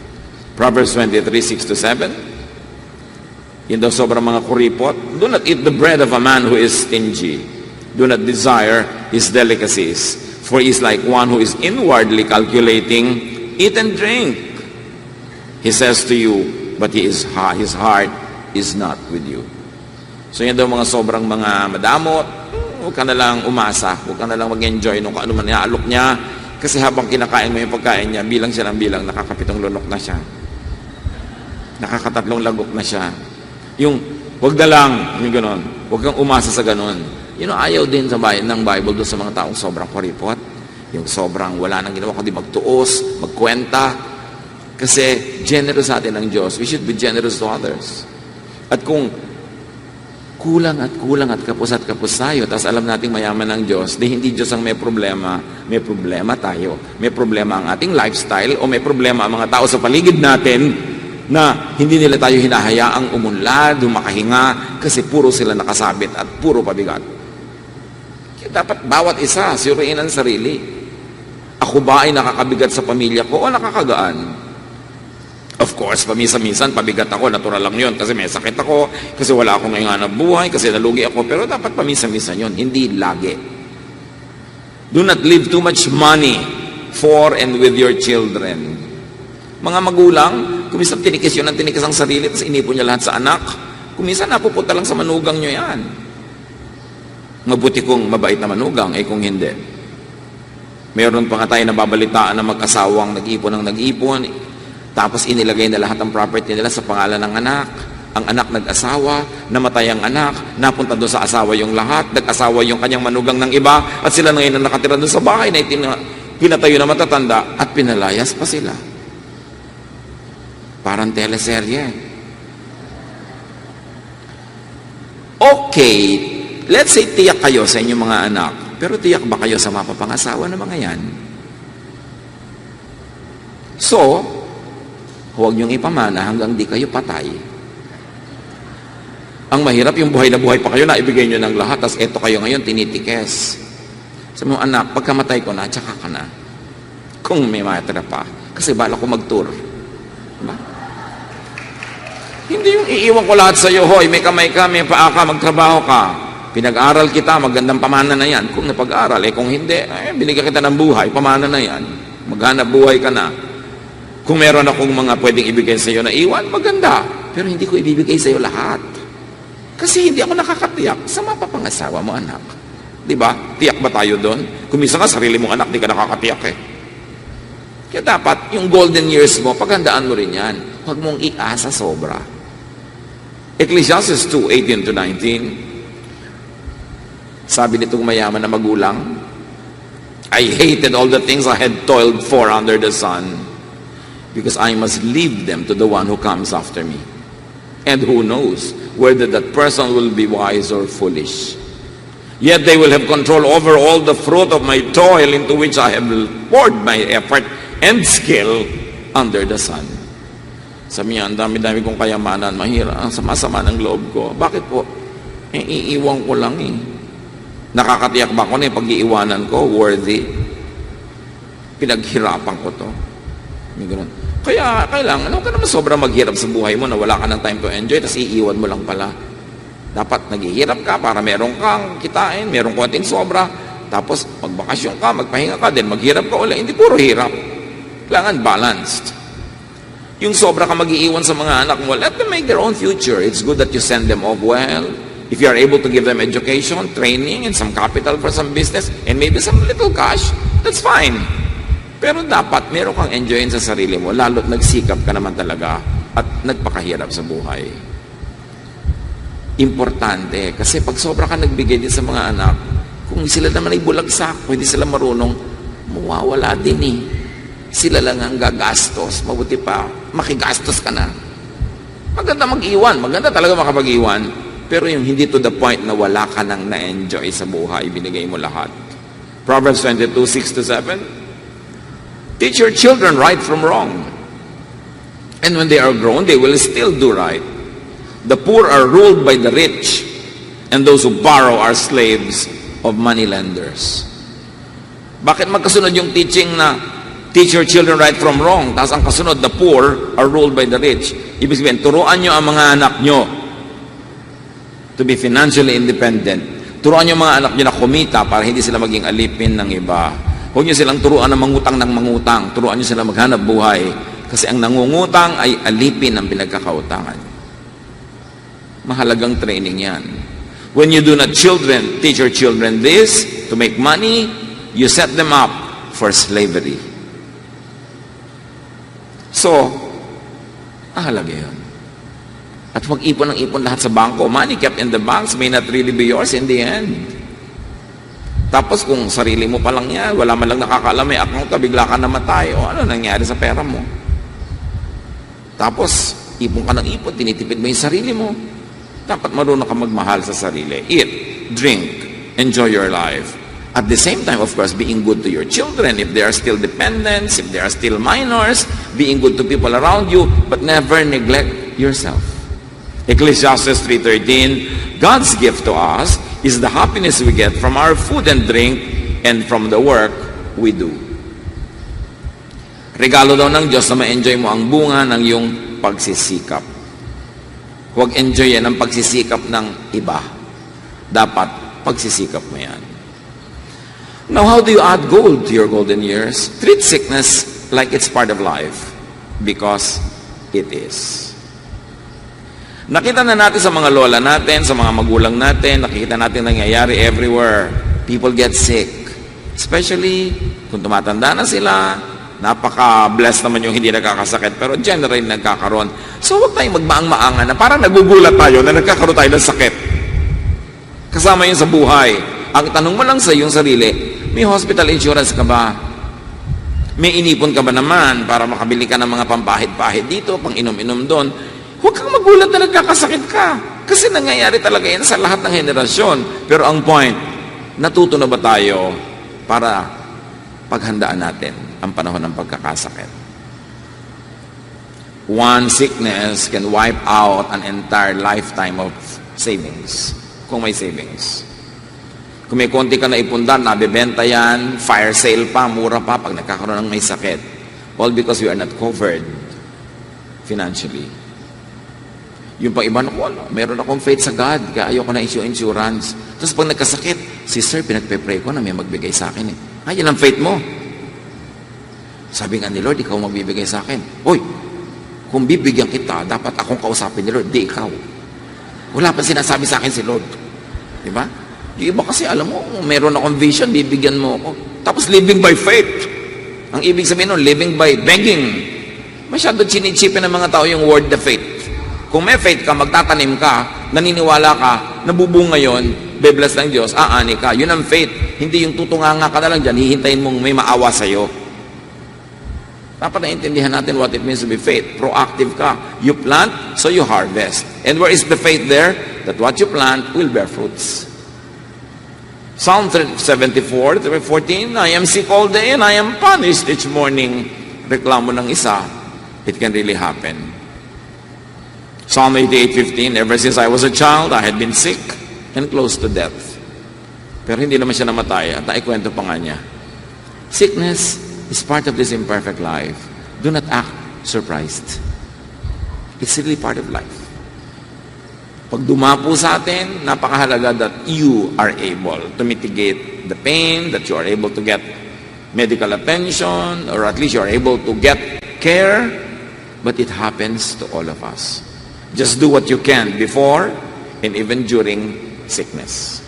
Proverbs 23:6-7. Yun daw sobrang mga kuripot. Do not eat the bread of a man who is stingy. Do not desire his delicacies, for he is like one who is inwardly calculating, eat and drink. He says to you, but his heart is not with you. So yan daw mga sobrang mga madamot, huwag ka na lang umasa, huwag ka na lang mag-enjoy nung ano man iaalok niya, kasi habang kinakain mo yung pagkain niya, bilang siya ng bilang, nakakapitong lunok na siya. Nakakatatlong lagok na siya. Yung, huwag na lang, yung gano'n, huwag kang umasa sa gano'n. Ayaw din sa ng Bible doon sa mga taong sobrang kuripot, yung sobrang wala nang ginawa, kundi magtuos, magkwenta, kasi generous sa atin ng Diyos. We should be generous to others. At kung kulang at kapos tayo, tapos alam nating mayaman ng Diyos, di hindi Diyos ang may problema tayo. May problema ang ating lifestyle o may problema ang mga tao sa paligid natin na hindi nila tayo hinahayaang umunlad, makahinga, kasi puro sila nakasabit at puro pabigat. Kaya dapat bawat isa, suriin ang sarili. Ako ba ay nakakabigat sa pamilya ko o nakakagaan? Of course, paminsan-minsan, pabigat ako, natural lang yun, kasi may sakit ako, kasi wala akong ngayon hanap buhay, kasi nalugi ako, pero dapat paminsan-minsan yun, hindi lagi. Do not leave too much money for and with your children. Mga magulang, kuminsan tinikis yun ang tinikis ang sarili, tapos inipon niya lahat sa anak, kuminsan napupunta lang sa manugang nyo yan. Mabuti kung mabait na manugang, kung hindi. Meron pa nga tayo nababalitaan na mag-asawang nag-ipon, tapos inilagay na lahat ng property nila sa pangalan ng anak. Ang anak nag-asawa, namatay ang anak, napunta doon sa asawa yung lahat, nag-asawa yung kanyang manugang ng iba, at sila ngayon na nakatira doon sa bahay na pinatayo na matatanda, at pinalayas pa sila. Parang teleserye. Okay, let's say tiyak kayo sa inyong mga anak, pero tiyak ba kayo sa mapapangasawa ng mga yan? So, huwag niyong ipamana hanggang di kayo patay. Ang mahirap yung buhay na buhay pa kayo na ibigay niyo ng lahat, tapos eto kayo ngayon tinitikes. Sabi mo, anak, pagkamatay ko na, tsaka ka na. Kung may matira pa. Kasi bala ko mag-tour. Diba? Hindi yung iiwan ko lahat sa iyo, hoy, may kamay ka, may paa ka, magtrabaho ka. Pinag-aral kita, magandang pamana na yan. Kung napag-aral, kung hindi, binigyan kita ng buhay, pamana na yan. Maghanap buhay ka na. Kung meron akong mga pwedeng ibigay sa iyo na iwan, maganda. Pero hindi ko ibibigay sa iyo lahat. Kasi hindi ako nakakatiyak sa mapapangasawa mo, anak. Diba? Tiyak ba tayo doon? Kung minsan ka, sarili mong anak, di ka nakakatiyak Kaya dapat, yung golden years mo, paghandaan mo rin yan. huwag mong iasa sobra. Ecclesiastes 2:18 to 19, sabi nitong mayaman na magulang, I hated all the things I had toiled for under the sun, because I must leave them to the one who comes after me. And who knows whether that person will be wise or foolish. Yet they will have control over all the fruit of my toil, into which I have poured my effort and skill under the sun. Sabi niya, ang dami-dami kong kayamanan, mahirap, ang sama-sama ng loob ko. Bakit po? Iiwan ko lang eh. Nakakatiyak ba ko na yung pag-iiwanan ko? Worthy? Pinaghirapan ko to. May ganun. Kaya kailangan, ano ka naman sobrang maghirap sa buhay mo na wala ka ng time to enjoy, tapos iiwan mo lang pala. Dapat naghihirap ka para meron kang kitain, meron konting sobra, tapos magbakasyon ka, magpahinga ka, din maghirap ka ulit. Hindi puro hirap. Kailangan balanced. Yung sobra ka mag-iiwan sa mga anak mo, let them make their own future. It's good that you send them off well. If you are able to give them education, training, and some capital for some business, and maybe some little cash, that's fine. Pero dapat meron kang enjoyin sa sarili mo, lalo't nagsikap ka naman talaga at nagpakahirap sa buhay. Importante, kasi pag sobra ka nagbigay din sa mga anak, kung sila naman ay bulagsak, kung hindi sila marunong, mawawala din eh. Sila lang ang gagastos. Mabuti pa, makigastos ka na. Maganda mag-iwan. Maganda talaga makapag-iwan. Pero yung hindi to the point na wala ka nang na-enjoy sa buhay, binigay mo lahat. Proverbs 22:6-7. Teach your children right from wrong. And when they are grown, they will still do right. The poor are ruled by the rich, and those who borrow are slaves of moneylenders. Bakit magkasunod yung teaching na teach your children right from wrong, tapos ang kasunod, the poor are ruled by the rich? Ibig sabihin, turuan nyo ang mga anak nyo to be financially independent. Turuan nyo ang mga anak nyo na kumita para hindi sila maging alipin ng iba. Huwag nyo silang turuan ng mangutang. Turuan nyo silang maghanap buhay. Kasi ang nangungutang ay alipin ng pinagkakautangan. Mahalagang training yan. When you do not teach your children this, to make money, you set them up for slavery. So, mahalaga yun. At huwag ipon ng ipon lahat sa bangko. Money kept in the banks may not really be yours in the end. Tapos kung sarili mo pa lang yan, wala man lang nakakaalam, may account ka, bigla ka namatay, o ano nangyari sa pera mo? Tapos, ipon ka ng ipon, tinitipid mo yung sarili mo. Dapat marunong ka magmahal sa sarili. Eat, drink, enjoy your life. At the same time, of course, being good to your children. If they are still dependents, if they are still minors, being good to people around you, but never neglect yourself. Ecclesiastes 3:13, God's gift to us is the happiness we get from our food and drink and from the work we do. Regalo daw ng Diyos na ma-enjoy mo ang bunga ng iyong pagsisikap. Huwag enjoy yan ang pagsisikap ng iba. Dapat pagsisikap mo yan. Now, how do you add gold to your golden years? Treat sickness like it's part of life, because it is. Nakita na natin sa mga lola natin, sa mga magulang natin, nakikita natin nangyayari everywhere. People get sick. Especially kung tumatanda na sila, napaka-blessed naman yung hindi nagkakasakit, pero generally nagkakaroon. So huwag tayong magmaang-maangan na parang nagugulat tayo na nagkakaroon tayo ng sakit. Kasama yun sa buhay. Ang tanong mo lang sa iyong sarili, may hospital insurance ka ba? May inipon ka ba naman para makabili ka ng mga pampahid-pahid dito, pang inom-inom doon? Huwag kang magulat na nagkakasakit ka. Kasi nangyayari talaga yan sa lahat ng henerasyon. Pero ang point, natuto na ba tayo para paghandaan natin ang panahon ng pagkakasakit? One sickness can wipe out an entire lifetime of savings. Kung may savings. Kung may konti ka na ipundan, nabibenta yan, fire sale pa, mura pa, pag nagkakaroon ng may sakit. All because we are not covered financially. Yung pang iba, meron akong faith sa God, kaya ayoko na issue insurance. Tapos pag nagkasakit, si sir, pinagpe-pray ko na may magbigay sa akin eh. Ay, yan ang faith mo. Sabi nga ni Lord, ikaw magbibigay sa akin. Hoy, kung bibigyan kita, dapat akong kausapin ni Lord, di ikaw. Wala pa sinasabi sa akin si Lord. Diba? Yung iba kasi, alam mo, meron akong vision, bibigyan mo ako. Tapos living by faith. Ang ibig sabihin nun, living by begging. Masyado chinichipin ng mga tao yung word the faith. Kung may faith ka, magtatanim ka, naniniwala ka, nabubunga yon, bebless ng Diyos, aani ka. Yun ang faith. Hindi yung tutunganga ka na lang dyan, hihintayin mong may maawa sa'yo. Dapat naintindihan natin what it means to be faith. Proactive ka. You plant, so you harvest. And where is the faith there? That what you plant will bear fruits. Psalm 74, 14, I am sick all day and I am punished each morning. Reklamo ng isa, it can really happen. Psalm 88:15, ever since I was a child, I had been sick and close to death. Pero hindi naman siya namatay at naikwento pa nga niya. Sickness is part of this imperfect life. Do not act surprised. It's really part of life. Pag dumapo sa atin, napakahalaga that you are able to mitigate the pain, that you are able to get medical attention, or at least you are able to get care, but it happens to all of us. Just do what you can before and even during sickness.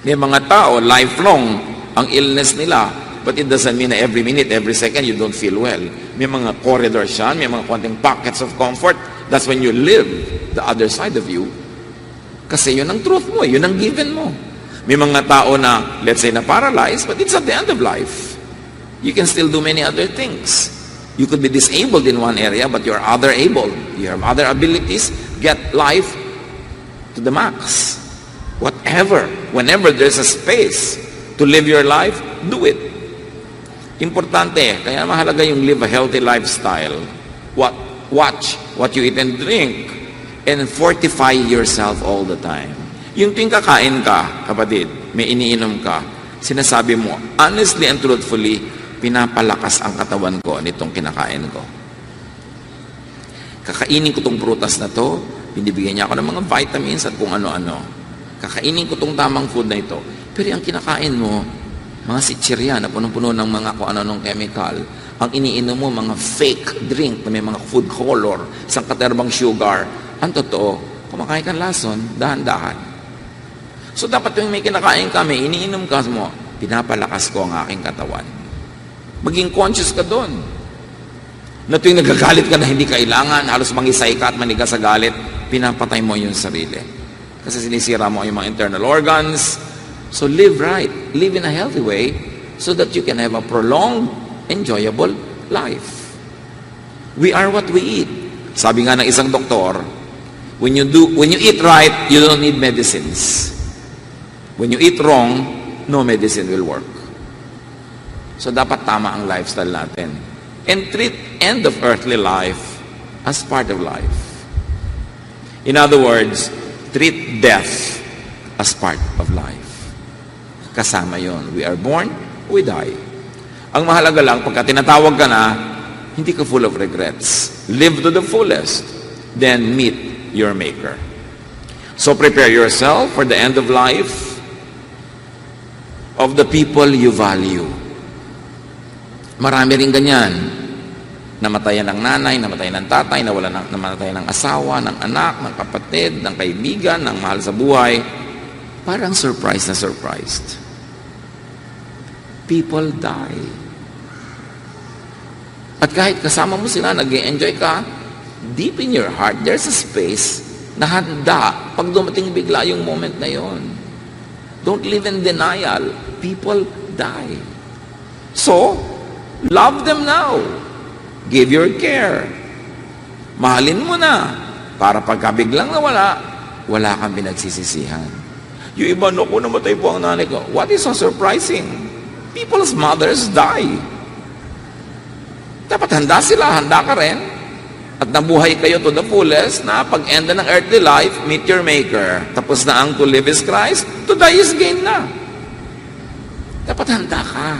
May mga tao, lifelong ang illness nila, but it doesn't mean na every minute, every second, you don't feel well. May mga corridors yan, may mga konting pockets of comfort. That's when you live the other side of you. Kasi yun ang truth mo, yun ang given mo. May mga tao na, let's say, na paralyzed, but it's at the end of life. You can still do many other things. You could be disabled in one area, but you're other able. You have other abilities. Get life to the max. Whatever, whenever there's a space to live your life, do it. Importante, kaya mahalaga yung live a healthy lifestyle. Watch what you eat and drink, and fortify yourself all the time. Yung tuwing kakain ka, kapatid, may iniinom ka, sinasabi mo, honestly and truthfully, pinapalakas ang katawan ko nitong kinakain ko. Kakainin ko tong prutas na to, binibigyan niya ako ng mga vitamins at kung ano-ano. Kakainin ko tong tamang food na ito. Pero ang kinakain mo, mga sitsirya na punong-puno ng mga kung ano-anong chemical, ang iniinom mo, mga fake drink na may mga food color, isang katerbang sugar, ang totoo, kumakain kang lason, dahan-dahan. So dapat yung may kinakain ka, may iniinom ka mo, pinapalakas ko ang aking katawan. Maging conscious ka doon. Na tuwing nagagalit ka na hindi kailangan, halos mangisay ka at manigas sa galit, pinapatay mo yung sarili. Kasi sinisira mo yung mga internal organs. So live right, live in a healthy way, so that you can have a prolonged, enjoyable life. We are what we eat. Sabi nga ng isang doktor, when you eat right, you don't need medicines. When you eat wrong, no medicine will work. So dapat tama ang lifestyle natin. And treat end of earthly life as part of life. In other words, treat death as part of life. Kasama yon. We are born, we die. Ang mahalaga lang, pagka tinatawag ka na, hindi ka full of regrets. Live to the fullest, then meet your Maker. So prepare yourself for the end of life of the people you value. Marami rin ganyan. Namatayan ng nanay, namatayan ng tatay, namatayan ng asawa, ng anak, ng kapatid, ng kaibigan, ng mahal sa buhay. Parang surprised na surprised. People die. At kahit kasama mo sila, nag-enjoy ka, deep in your heart, there's a space na handa pag dumating bigla yung moment na yon. Don't live in denial. People die. So, love them now. Give your care. Mahalin mo na. Para pagka biglang nawala, wala kang pinagsisisihan. Yung iba, no, kung namatay po ang nanay ko, what is so surprising? People's mothers die. Dapat handa sila, handa ka rin. At nabuhay kayo to the fullest na pag-enda ng earthly life, meet your Maker. Tapos na ang to live is Christ, to die is gain na. Dapat handa ka.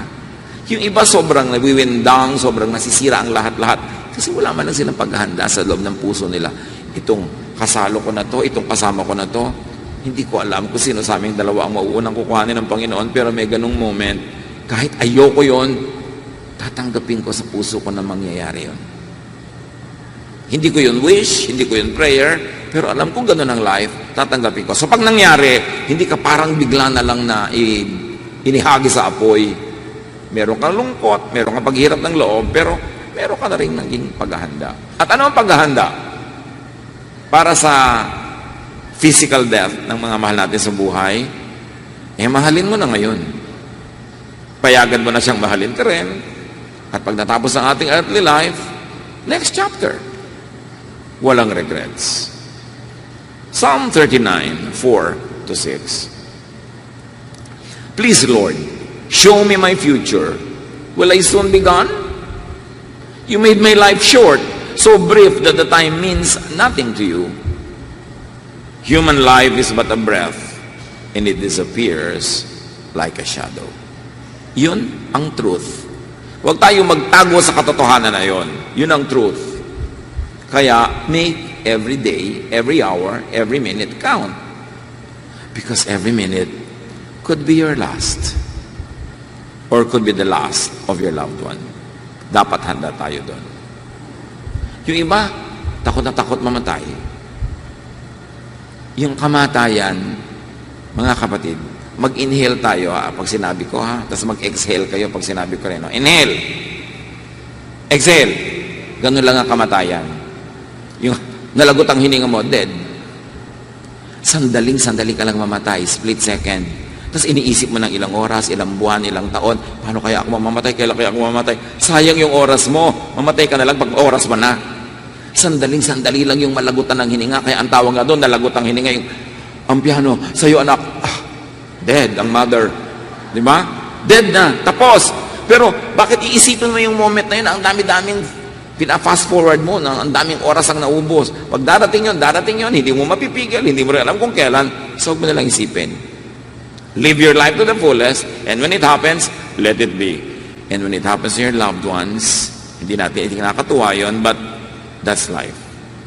Yung iba sobrang nawiwindang, sobrang nasisira ang lahat-lahat. Kasi wala man lang silang paghahanda sa loob ng puso nila. Itong kasalo ko na to, itong kasama ko na to. Hindi ko alam kung sino sa aming dalawa ang mauunang kukuhanin ng Panginoon, pero may ganung moment, kahit ayoko yon, tatanggapin ko sa puso ko na mangyayari yon. Hindi ko yun wish, hindi ko yun prayer, pero alam kong ganun ang life, tatanggapin ko. So pag nangyari, hindi ka parang bigla na lang na inihagi sa apoy. Meron kang lungkot, meron kang paghirap ng loob, pero meron ka na rin naging paghahanda. At ano ang paghahanda? Para sa physical death ng mga mahal natin sa buhay, mahalin mo na ngayon. Payagan mo na siyang mahalin ka rin. At pag natapos ang ating earthly life, next chapter. Walang regrets. Psalm 39, 4-6. Please, Lord, show me my future. Will I soon be gone? You made my life short, so brief that the time means nothing to you. Human life is but a breath, and it disappears like a shadow. Yun ang truth. Huwag tayo magtago sa katotohanan na yun. Yun ang truth. Kaya, make every day, every hour, every minute count. Because every minute could be your last. Or could be the last of your loved one. Dapat handa tayo doon. Yung iba, takot na takot mamatay. Yung kamatayan, mga kapatid, mag-inhale tayo pag sinabi ko tapos mag-exhale kayo pag sinabi ko rin. Inhale. Exhale. Ganun lang ang kamatayan. Yung nalagot ang hininga mo, dead. Sandali ka lang mamatay, split second. Tapos iniisip mo ng ilang oras, ilang buwan, ilang taon, paano kaya ako mamamatay, kailan kaya ako mamamatay? Sayang yung oras mo. Mamatay ka na lang pag oras mo na. Sandali lang yung malagutan ng hininga. Kaya ang tawag nga doon, nalagot ang hininga, yung ang piano, sa'yo anak, dead ang mother. Di ba? Dead na. Tapos. Pero, bakit iisipin mo yung moment na yun? Ang dami-daming pina-fast forward mo, ang daming oras ang naubos. Pag darating yun, hindi mo mapipigil, hindi mo rin alam kung kailan, so huwag mo nalang isipin. Live your life to the fullest, and when it happens, let it be. And when it happens to your loved ones, hindi nakakatuwa yun, but that's life.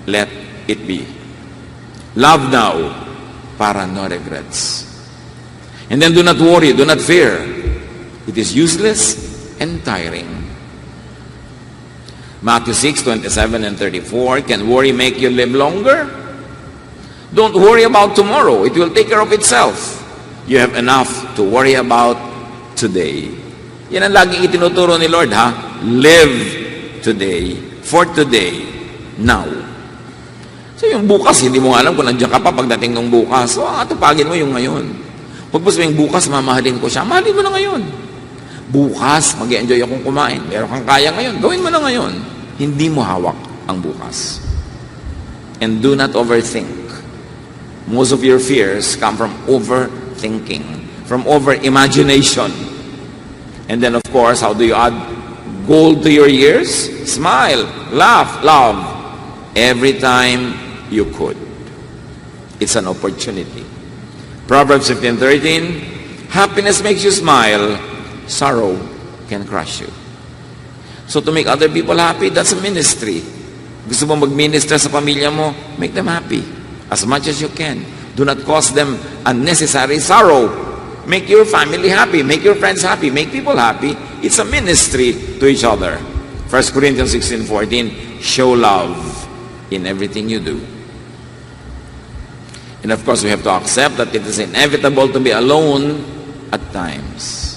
Let it be. Love now, para no regrets. And then do not worry, do not fear. It is useless and tiring. Matthew 6:27 and 34, can worry make you live longer? Don't worry about tomorrow. It will take care of itself. You have enough to worry about today. Yan ang laging itinuturo ni Lord, Live today, for today, now. So yung bukas, hindi mo alam kung nandiyan ka pa pagdating ng bukas. So atupagin mo yung ngayon. Huwag mo sabihin, bukas mamahalin ko siya. Mahalin mo na ngayon. Bukas, mag-enjoy akong kumain. Meron kang kaya ngayon. Gawin mo na ngayon. Hindi mo hawak ang bukas. And do not overthink. Most of your fears come from overthinking, from over-imagination. And then, of course, how do you add gold to your years? Smile, laugh, love. Every time you could. It's an opportunity. Proverbs 15:13, happiness makes you smile, sorrow can crush you. So to make other people happy, that's a ministry. Gusto mo mag-minister sa pamilya mo, make them happy as much as you can. Do not cause them unnecessary sorrow. Make your family happy, make your friends happy, make people happy. It's a ministry to each other. 1 Corinthians 16:14, show love in everything you do. And of course, we have to accept that it is inevitable to be alone at times.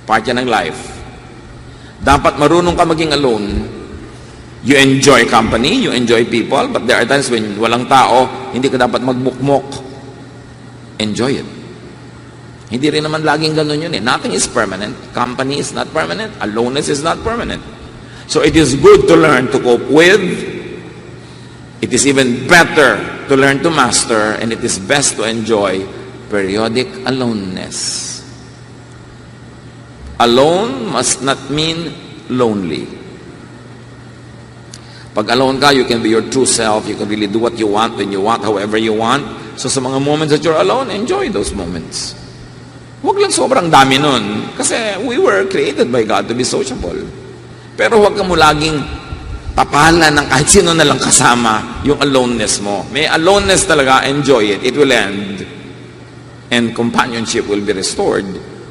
Part yan ng life. Dapat marunong ka maging alone. You enjoy company, you enjoy people, but there are times when walang tao, hindi ka dapat magmukmok. Enjoy it. Hindi rin naman laging ganun yun eh. Nothing is permanent. Company is not permanent. Aloneness is not permanent. So it is good to learn to cope with. It is even better to learn to master, and it is best to enjoy periodic aloneness. Alone must not mean lonely. Pag alone ka, you can be your true self. You can really do what you want, when you want, however you want. So sa mga moments that you're alone, enjoy those moments. Huwag lang sobrang dami nun. Kasi we were created by God to be sociable. Pero huwag ka mo laging tapalan ng kahit sino na lang kasama yung aloneness mo. May aloneness talaga, enjoy it. It will end. And companionship will be restored.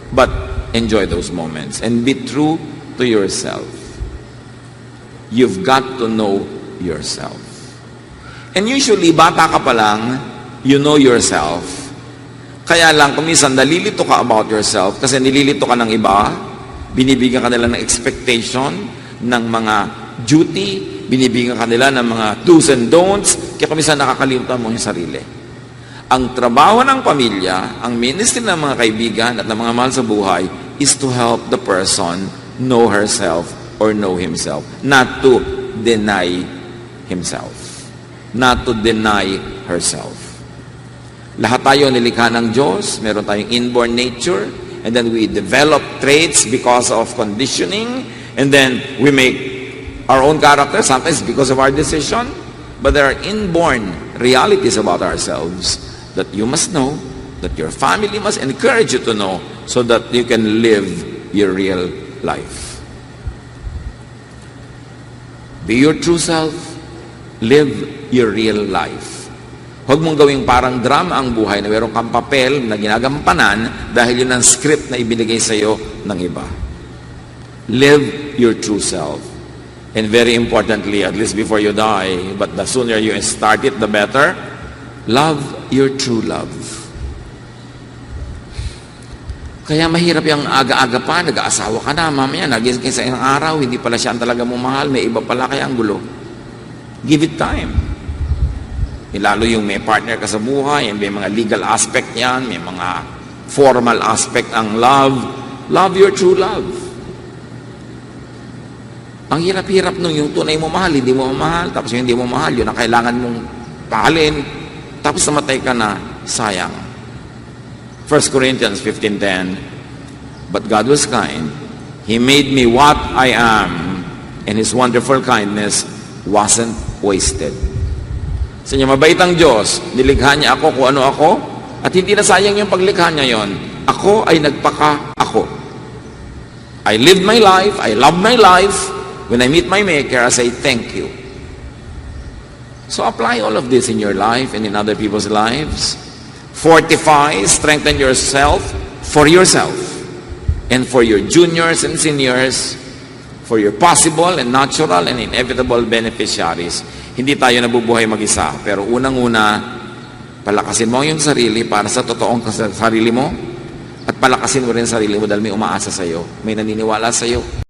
But enjoy those moments. And be true to yourself. You've got to know yourself. And usually, bata ka pa lang, you know yourself. Kaya lang, kung minsan nalilito ka about yourself, kasi nililito ka ng iba, binibigyan ka nila ng expectation, ng mga duty, binibigyan ka nila ng mga do's and don'ts, kaya kung minsan nakakalimutan mo yung sarili. Ang trabaho ng pamilya, ang ministry ng mga kaibigan at ng mga mahal sa buhay is to help the person know herself or know himself, not to deny himself, not to deny herself. Lahat tayo nilikha ng Diyos, meron tayong inborn nature, and then we develop traits because of conditioning, and then we make our own character, sometimes because of our decision, but there are inborn realities about ourselves that you must know, that your family must encourage you to know, so that you can live your real life. Be your true self, live your real life. Huwag mong gawing parang drama ang buhay na meron kang papel na ginagampanan dahil yun ang script na ibinigay sa iyo ng iba. Live your true self. And very importantly, at least before you die, but the sooner you start it, the better, love your true love. Kaya mahirap yung aga-aga pa, nag-aasawa ka na, mamaya, nagising sa isang araw, hindi pala siya ang talaga mamahal, may iba pala, kaya ang gulo. Give it time. Lalo yung may partner ka sa buhay, may mga legal aspect yan, may mga formal aspect ang love. Love your true love. Ang hirap-hirap nung yung tunay mo mahal, hindi mo mahal, tapos yung hindi mo mahal, yun ang kailangan mong pahalin, tapos namatay ka na, sayang. 1 Corinthians 15:10, but God was kind. He made me what I am, and His wonderful kindness wasn't wasted. Sa niya, mabait ang Diyos, nilikha niya ako kung ano ako, at hindi na sayang yung paglikha niya yon. Ako ay nagpaka-ako. I live my life, I love my life. When I meet my Maker, I say, thank you. So apply all of this in your life and in other people's lives. Fortify, strengthen yourself for yourself, and for your juniors and seniors, for your possible and natural and inevitable beneficiaries. Hindi tayo nabubuhay mag-isa, pero unang-una, palakasin mo yung sarili para sa totoong sarili mo, at palakasin mo rin sarili mo dahil may umaasa sa iyo, may naniniwala sa iyo.